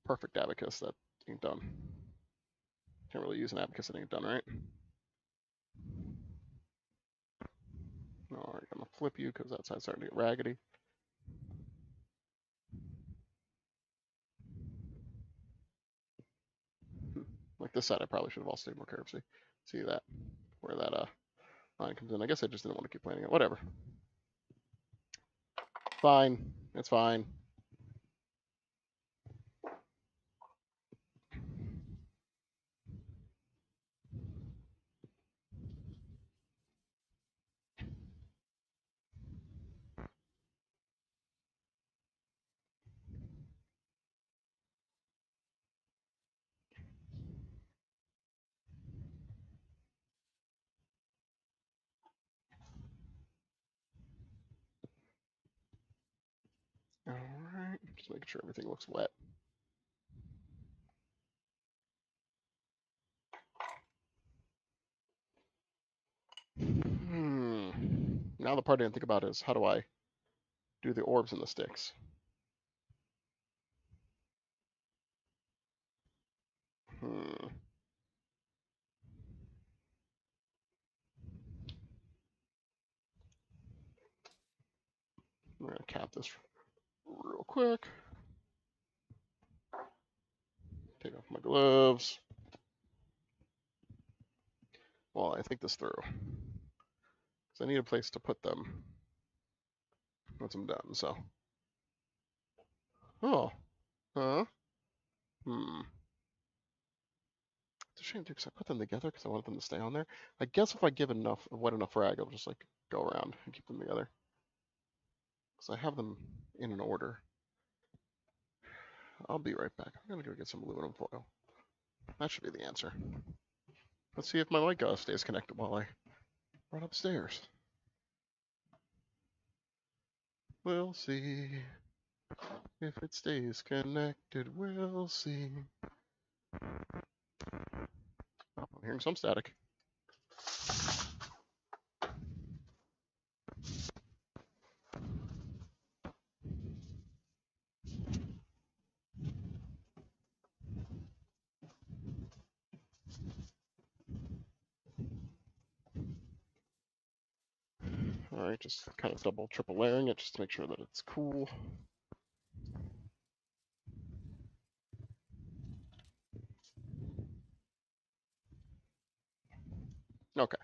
perfect abacus that ain't done. Can't really use an abacus that ain't done, right? Alright, I'm gonna flip you because that side's starting to get raggedy. Like this side, I probably should have all stayed more careful. See that? Where that line comes in. I guess I just didn't want to keep planning it. Whatever. Fine. It's fine. Alright. Just making sure everything looks wet. Now the part I didn't think about is how do I do the orbs and the sticks? I'm gonna cap this real quick. Take off my gloves. Well, I think this through. Because I need a place to put them once I'm done, so. Oh. Huh? shame too, because I put them together because I wanted them to stay on there. I guess if I give enough, wet enough rag, I'll just like go around and keep them together. Because I have them in an order. I'll be right back. I'm gonna go get some aluminum foil. That should be the answer. Let's see if my mic stays connected while I run upstairs. We'll see if it stays connected. We'll see. Oh, I'm hearing some static. Alright, just kind of double, triple layering it just to make sure that it's cool. Okay,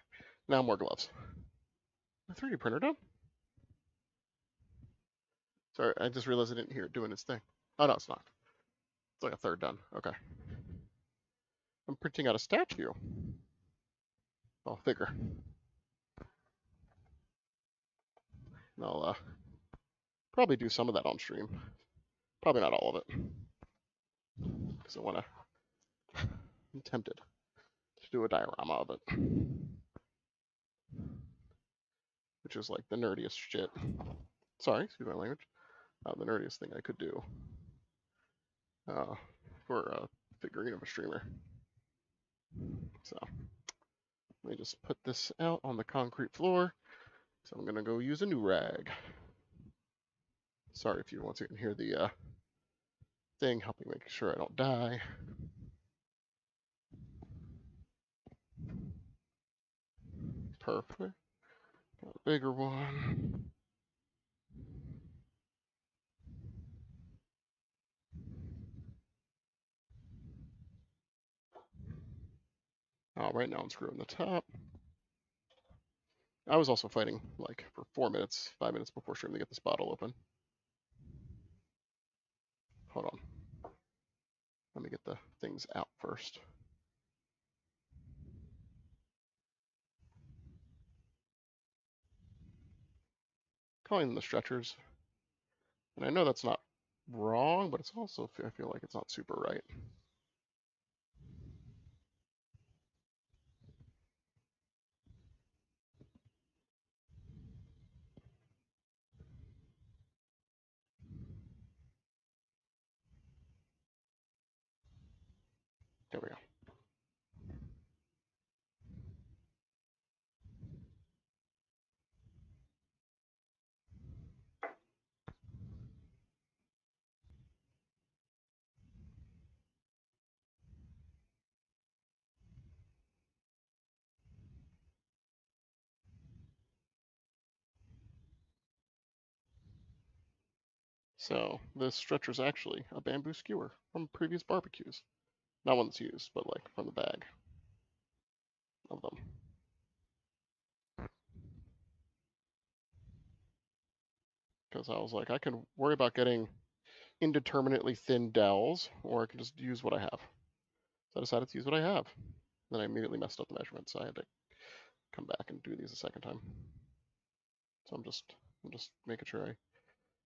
now more gloves. My 3D printer done? Sorry, I just realized I didn't hear it doing its thing. Oh, no, it's not. It's like a third done. Okay. I'm printing out a statue. Oh, figure. And I'll probably do some of that on stream. Probably not all of it. Because I want to... I'm tempted to do a diorama of it. Which is like the nerdiest shit. Sorry, excuse my language. The nerdiest thing I could do for a figurine of a streamer. So, let me just put this out on the concrete floor. So I'm gonna go use a new rag. Sorry if you once again hear the thing helping make sure I don't die. Perfect. Got a bigger one. Right now I'm screwing the top. I was also fighting like for 4 minutes, 5 minutes before stream to get this bottle open. Hold on. Let me get the things out first. Calling them the stretchers. And I know that's not wrong, but it's also, I feel like it's not super right. There we go. So this stretcher is actually a bamboo skewer from previous barbecues. Not one that's used, but like from the bag of them. Because I was like, I can worry about getting indeterminately thin dowels, or I can just use what I have. So I decided to use what I have. Then I immediately messed up the measurements, so I had to come back and do these a second time. So I'm just making sure I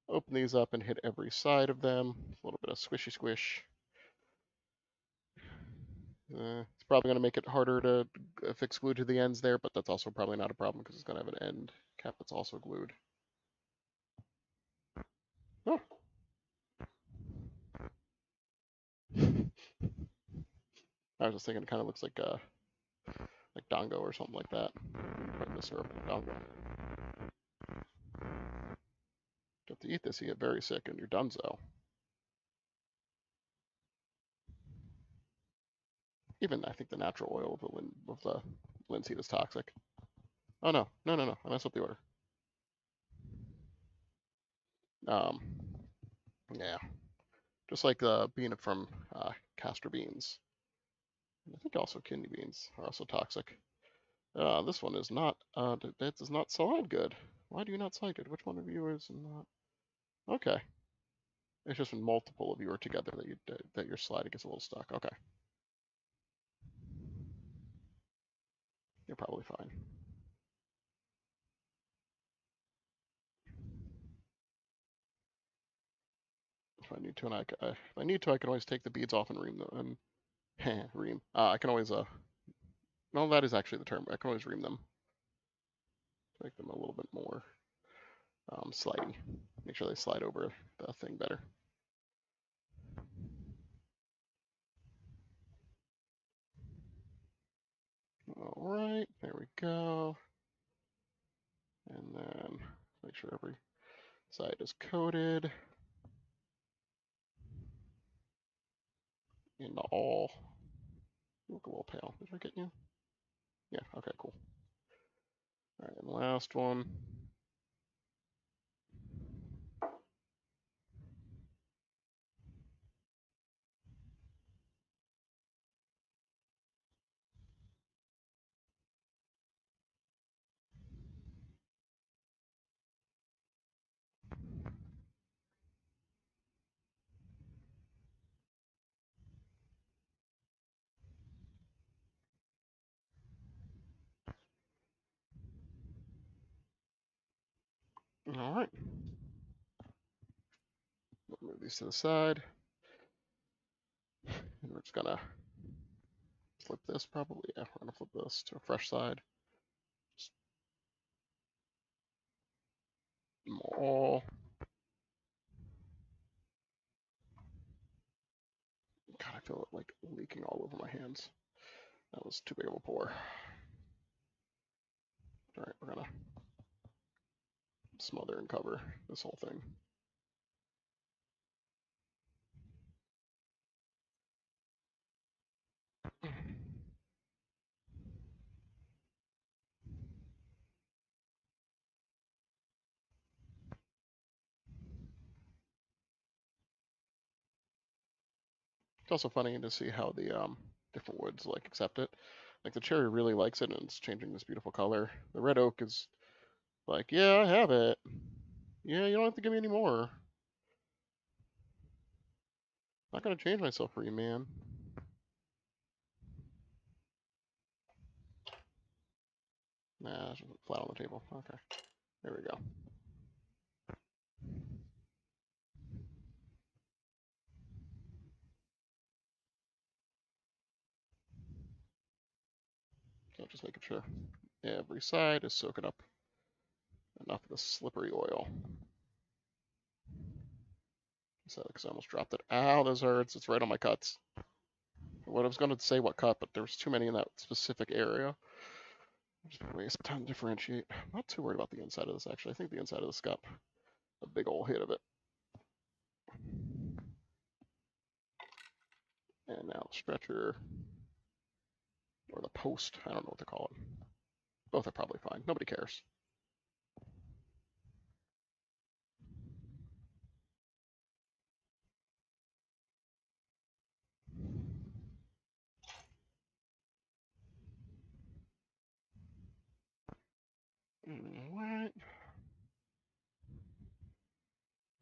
open these up and hit every side of them. A little bit of squishy squish. It's probably going to make it harder to affix glue to the ends there, but that's also probably not a problem because it's going to have an end cap that's also glued. Oh. I was just thinking it kind of looks like Dongo or something like that. Putting the syrup in Dongo. You have to eat this, you get very sick, and you're donezo. Even I think the natural oil of the linseed is toxic. Oh no, no! I messed up the order. Yeah, just like the bean from castor beans. I think also kidney beans are also toxic. This one is not. That does not slide good. Why do you not slide good? Which one of you is not? Okay. It's just when multiple of you are together that your slide gets a little stuck. Okay. You're probably fine. If I need to, I can always take the beads off and ream them. And ream. I can always no, that is actually the term. I can always ream them to make them a little bit more slidey. Make sure they slide over the thing better. All right, there we go. And then make sure every side is coated. Into all. You look a little pale. Did I get you? Yeah, okay, cool. All right, and last one. All right. We'll move these to the side. And we're just gonna flip this probably. Yeah, we're gonna flip this to a fresh side. Just all. God, I feel it like leaking all over my hands. That was too big of a pour. All right, we're gonna smother and cover this whole thing. It's also funny to see how the different woods like accept it. Like the cherry really likes it and it's changing this beautiful color. The red oak is like, yeah, I have it. Yeah, you don't have to give me any more. I'm not gonna change myself for you, man. Nah, it's flat on the table. Okay, there we go. So just making sure every side is soaking up enough of the slippery oil. So, because I almost dropped it. Ow, this hurts. It's right on my cuts. What I was going to say what cut, but there was too many in that specific area. I'm just gonna waste time to differentiate. I'm not too worried about the inside of this, actually. I think the inside of this got a big old hit of it. And now the stretcher, or the post, I don't know what to call it. Both are probably fine. Nobody cares. Alright.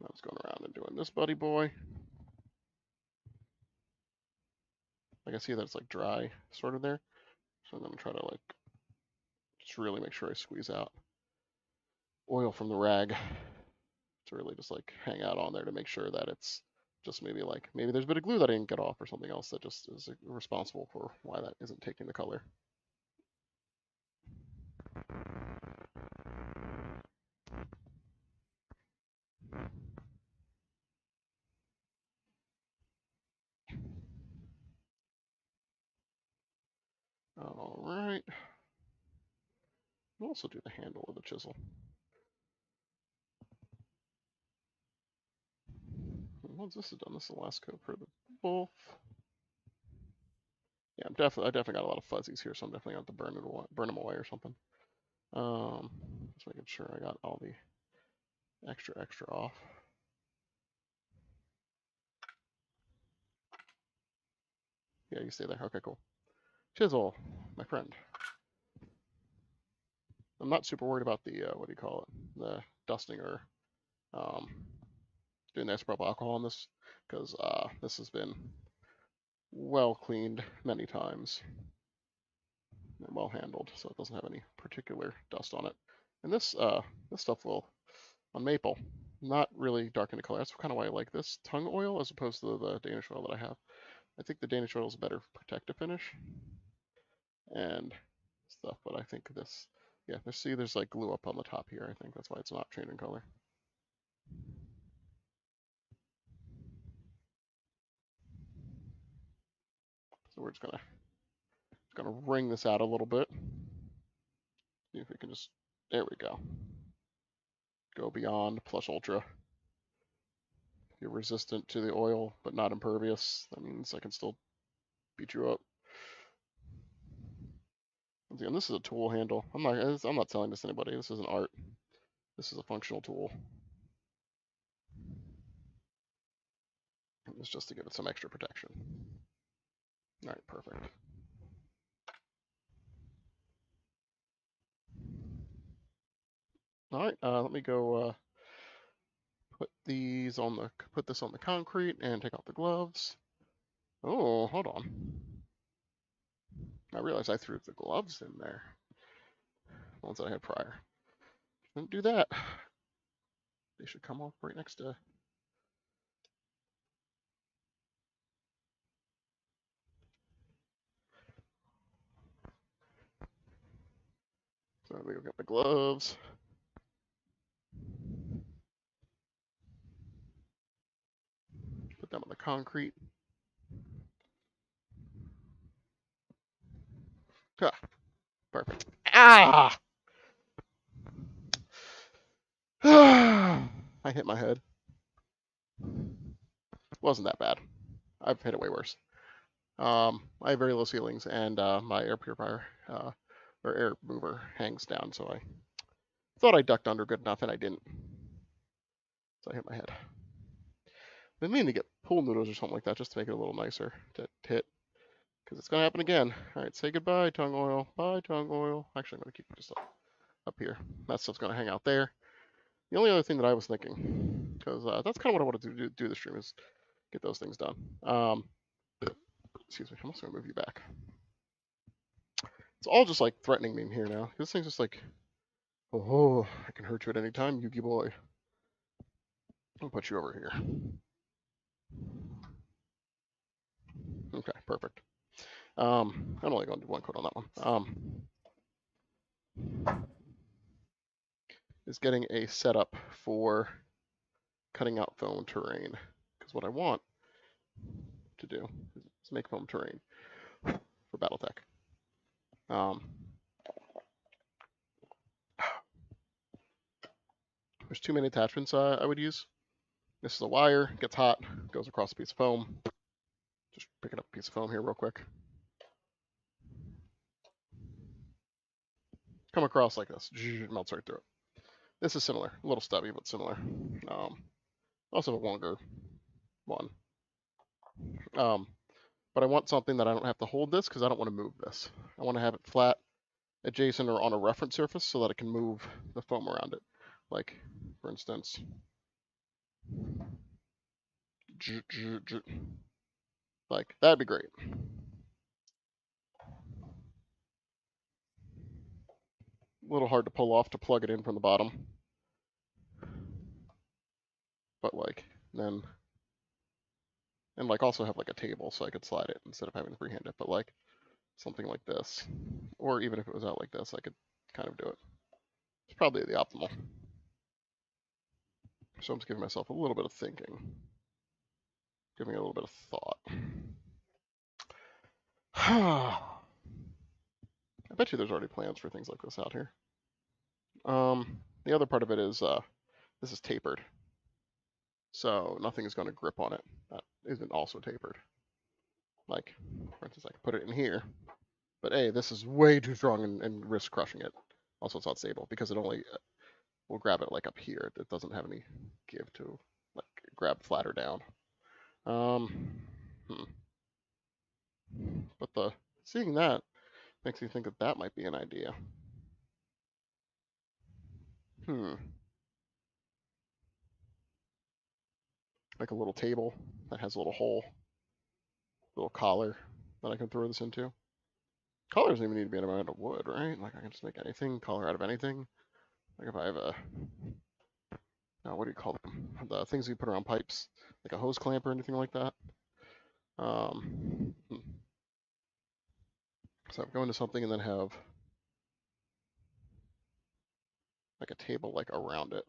I was going around and doing this buddy boy. I can see that it's like dry sort of there. So I'm going to try to like just really make sure I squeeze out oil from the rag to really just like hang out on there to make sure that it's just maybe there's a bit of glue that I didn't get off or something else that just is responsible for why that isn't taking the color. All right. We'll also do the handle of the chisel. Once this is done, this is the last coat for the wolf. Yeah, I definitely got a lot of fuzzies here, so I'm definitely going to have to burn them away or something. Just making sure I got all the extra off. Yeah, you stay there. Okay, cool. Chisel, my friend. I'm not super worried about the what do you call it? The dusting or doing the isopropyl alcohol on this, because this has been well cleaned many times. and well handled, so it doesn't have any particular dust on it. And this stuff will, on maple, not really darken the color. That's kind of why I like this tung oil as opposed to the Danish oil that I have. I think the Danish oil is a better protective finish and stuff, but I think this, yeah, there's like glue up on the top here. I think that's why it's not changing color. So we're just gonna wring this out a little bit. See if we can just, there we go. Go beyond plus ultra. If you're resistant to the oil but not impervious, that means I can still beat you up. Again, this is a tool handle. I'm not selling this to anybody. This is an art. This is a functional tool. It's just to give it some extra protection. All right, perfect. All right, let me go put this on the concrete and take off the gloves. Oh, hold on. I realized I threw the gloves in there. The ones that I had prior. Don't do that. They should come off right next to. So let me go get my gloves. Put them on the concrete. Ah, perfect. Ah! I hit my head. Wasn't that bad. I've hit it way worse. I have very low ceilings, and my air purifier or air mover hangs down, so I thought I ducked under good enough, and I didn't. So I hit my head. I've been meaning to get pool noodles or something like that just to make it a little nicer to hit, because it's going to happen again. All right, say goodbye, tung oil. Bye, tung oil. Actually, I'm going to keep it just up here. That stuff's going to hang out there. The only other thing that I was thinking, because that's kind of what I wanted to do this stream, is get those things done. Excuse me, I'm also going to move you back. It's all just like threatening me here now. This thing's just like, oh, I can hurt you at any time, Yugi boy. I'll put you over here. Okay, perfect. I'm only going to do one coat on that one. Is getting a setup for cutting out foam terrain. Because what I want to do is make foam terrain for Battletech. There's too many attachments I would use. This is a wire, gets hot, goes across a piece of foam. Just picking up a piece of foam here real quick. Come across like this, melts right through it. This is similar, a little stubby, but similar. Also a longer one. But I want something that I don't have to hold this because I don't want to move this. I want to have it flat, adjacent, or on a reference surface so that I can move the foam around it. Like, for instance, like that'd be great. A little hard to pull off to plug it in from the bottom. But like, then, and like also have like a table so I could slide it instead of having to freehand it. But like something like this, or even if it was out like this, I could kind of do it. It's probably the optimal. So I'm just giving myself a little bit of thinking, giving it a little bit of thought. I bet you there's already plans for things like this out here. The other part of it is this is tapered, so nothing is going to grip on it. That isn't also tapered. Like, for instance, I could put it in here, but A, this is way too strong and risk crushing it. Also, it's not stable because it only will grab it like up here. It doesn't have any give to like grab flatter down. But seeing that makes me think that that might be an idea. Like a little table that has a little hole, little collar that I can throw this into. Color doesn't even need to be made out of wood, right? Like I can just make anything, color out of anything. Like if I have a, what do you call them? The things you put around pipes, like a hose clamp or anything like that. So I go into something and then have like a table like around it.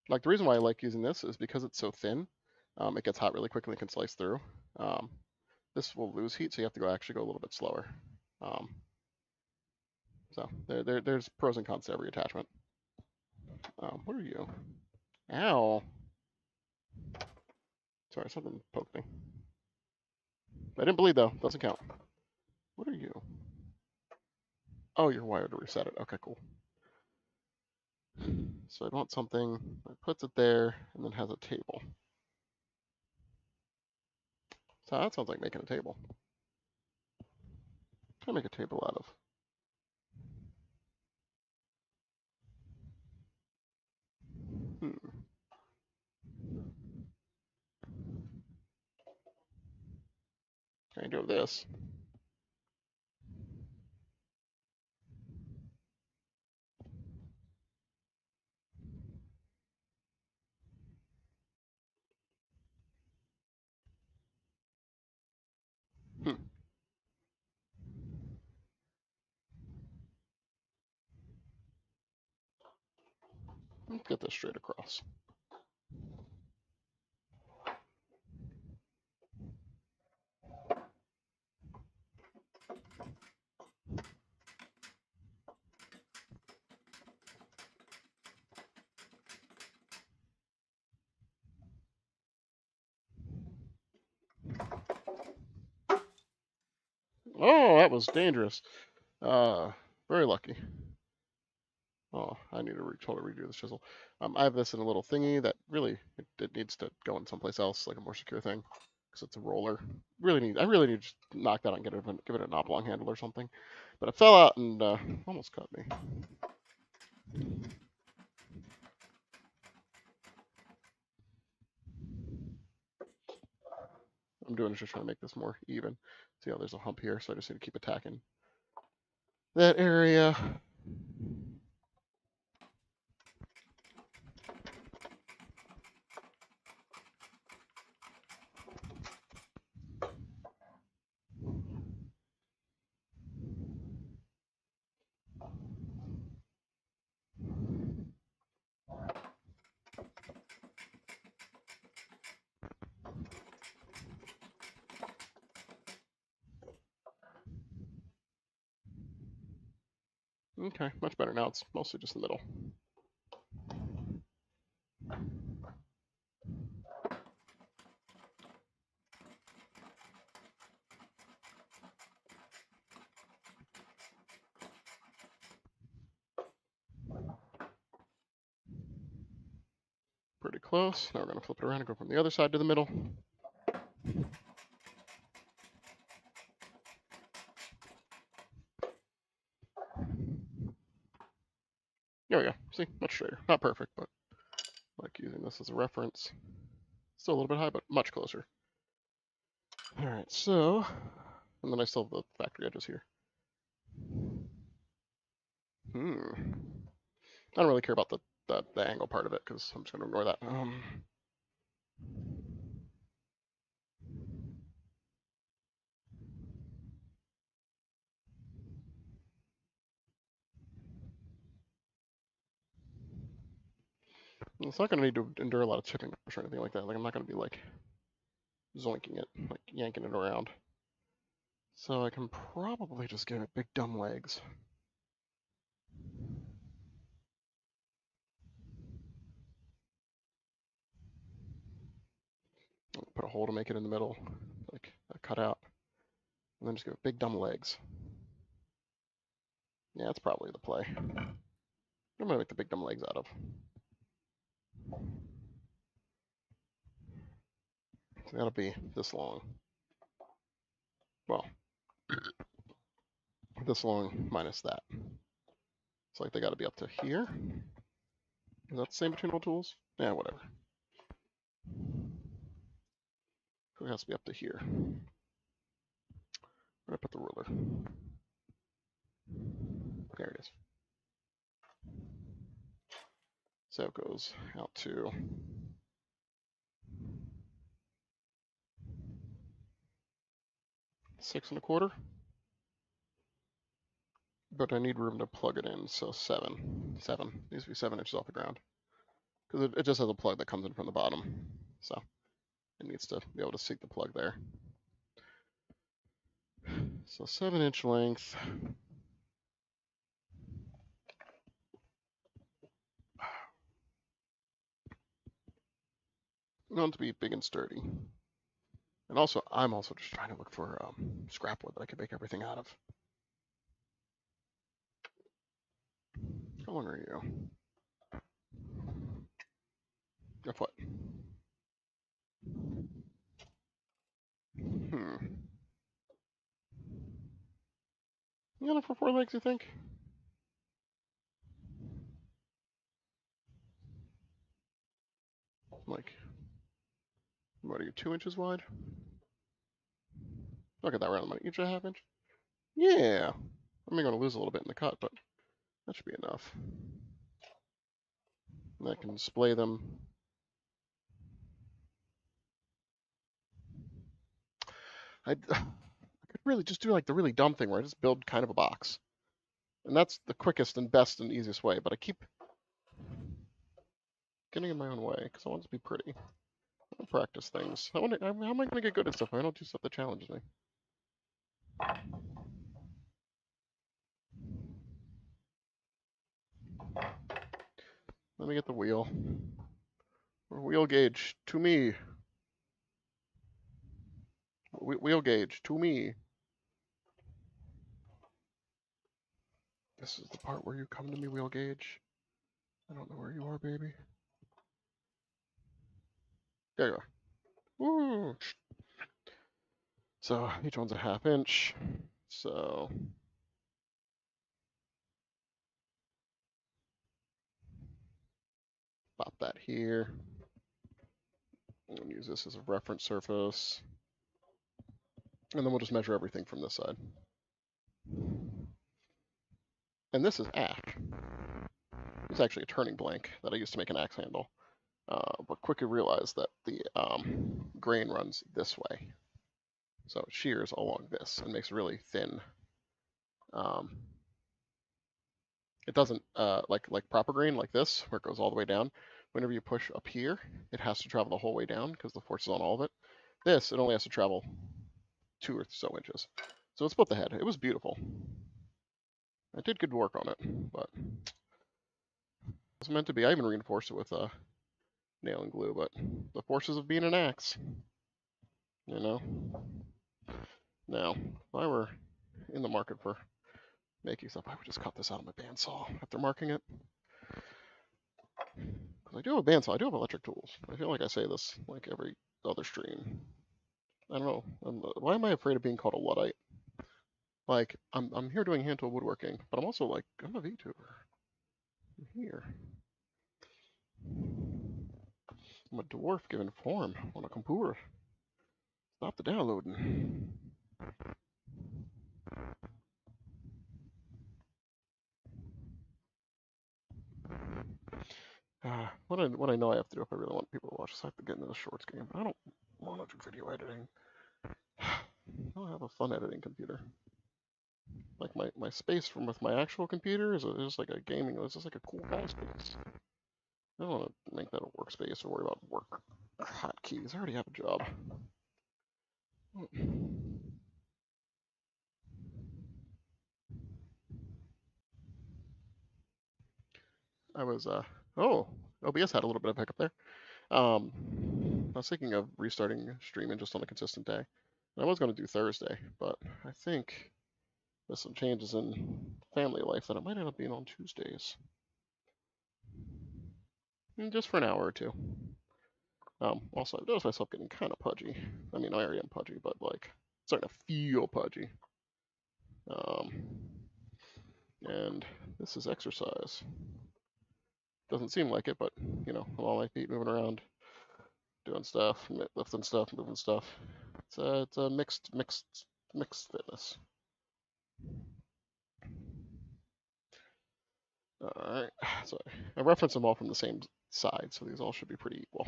Like the reason why I like using this is because it's so thin. It gets hot really quickly and can slice through. This will lose heat, so you have to actually go a little bit slower. So there's pros and cons to every attachment. What are you? Ow. Sorry, something poked me. I didn't bleed though. Doesn't count. What are you? Oh, you're wired to reset it. Okay, cool. So I want something that puts it there and then has a table. So that sounds like making a table. What can I make a table out of? Can I do this? Let's get this straight across. Oh, that was dangerous. Very lucky. Oh, I need to totally redo this chisel. I have this in a little thingy that really it needs to go in someplace else, like a more secure thing, because it's a roller. I really need to just knock that out and give it an oblong handle or something. But it fell out and almost cut me. I'm doing is just trying to make this more even. See how there's a hump here, so I just need to keep attacking that area. Okay, much better now. It's mostly just the middle. Pretty close. Now we're going to flip it around and go from the other side to the middle. There we go. See, much straighter. Not perfect, but I like using this as a reference. Still a little bit high, but much closer. All right, so, and then I still have the factory edges here. I don't really care about the angle part of it because I'm just going to ignore that. It's not going to need to endure a lot of chipping or anything like that. Like I'm not going to be like zoinking it, like yanking it around. So I can probably just give it big dumb legs. Put a hole to make it in the middle, like a cutout, and then just give it big dumb legs. Yeah, that's probably the play. What am I gonna make the big dumb legs out of? It's gotta be this long. Well, this long minus that. It's like they gotta be up to here. Is that the same between all tools? Yeah, whatever. It has to be up to here. Where did I put the ruler? There it is. So it goes out to 6 1/4. But I need room to plug it in, so 7. 7. It needs to be 7 inches off the ground. Because it just has a plug that comes in from the bottom. So it needs to be able to seat the plug there. So 7-inch length. I want it to be big and sturdy. And also, I'm also just trying to look for scrap wood that I can make everything out of. How long are you? Of what? You got it for 4 legs, you think? Like, what are you, 2 inches wide? Look at that round, each a half inch. Yeah. I'm going to lose a little bit in the cut, but that should be enough. And I can splay them. I could really just do like the really dumb thing where I just build kind of a box. And that's the quickest and best and easiest way, but I keep getting in my own way because I want it to be pretty. I practice things. How am I going to get good at stuff if I don't do stuff that challenges me? Let me get the wheel. Or wheel gauge to me. Wheel gauge to me. This is the part where you come to me, wheel gauge. I don't know where you are, baby. There you are. Woo! So each one's a half inch. So pop that here. I'm going to use this as a reference surface. And then we'll just measure everything from this side. And this is ash. It's actually a turning blank that I used to make an axe handle. But quickly realized that the grain runs this way. So it shears along this and makes really thin. It doesn't, like proper grain like this, where it goes all the way down. Whenever you push up here, it has to travel the whole way down because the force is on all of it. This, it only has to travel 2 or so inches. So it split the head. It was beautiful. I did good work on it, but it was meant to be. I even reinforced it with nail and glue, but the forces of being an axe, you know. Now, if I were in the market for making stuff, I would just cut this out of my bandsaw after marking it. Because I do have a bandsaw, I do have electric tools. I feel like I say this like every other stream. I don't know. Why am I afraid of being called a Luddite? Like, I'm here doing hand tool woodworking, but I'm also like, I'm a VTuber. I'm here. I'm a dwarf given form on a computer. Stop the downloading. What I know I have to do if I really want people to watch this, I have to get into the shorts game. I don't want to do video editing. I don't have a fun editing computer. Like my space from with my actual computer is just like a gaming. It's just like a cool guy space. I don't want to make that a workspace or worry about work hotkeys. I already have a job. I was oh, OBS had a little bit of hiccup there. I was thinking of restarting streaming just on a consistent day. I was going to do Thursday, but I think there's some changes in family life that it might end up being on Tuesdays. Just for an hour or two. Also, I noticed myself getting kind of pudgy. I mean, I already am pudgy, but like, starting to feel pudgy. And this is exercise. Doesn't seem like it, but you know, all my feet moving around doing stuff, lifting stuff, moving stuff. It's a mixed fitness. All right, so I reference them all from the same side, so these all should be pretty equal.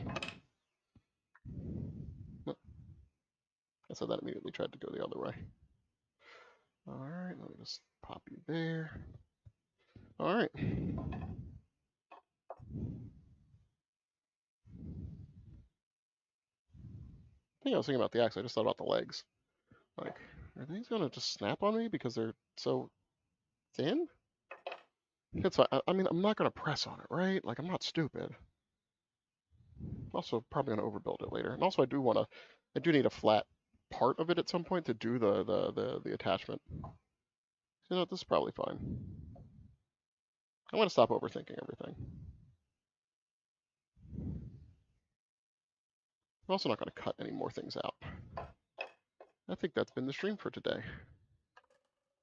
I said that immediately tried to go the other way. All right, let me just pop you there. All right. I think I was thinking about the axe. I just thought about the legs. Like, are these gonna just snap on me because they're so thin? It's fine. I mean, I'm not gonna press on it, right? Like, I'm not stupid. I'm also probably gonna overbuild it later. And also, I do need a flat part of it at some point to do the attachment. You know, this is probably fine. I'm gonna stop overthinking everything. I'm also not gonna cut any more things out. I think that's been the stream for today.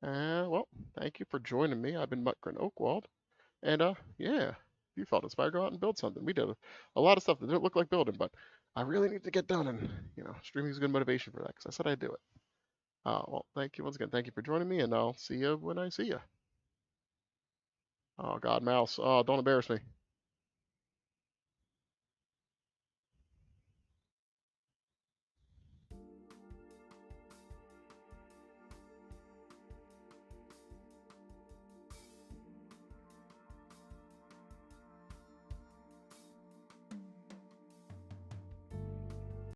Well, thank you for joining me. I've been Muttgren Oakwald. And yeah, if you felt inspired, go out and build something. We did a lot of stuff that didn't look like building, but I really need to get done, and streaming is a good motivation for that because I said I'd do it. Well, thank you once again. Thank you for joining me, and I'll see you when I see you. Oh God, mouse! Oh, don't embarrass me.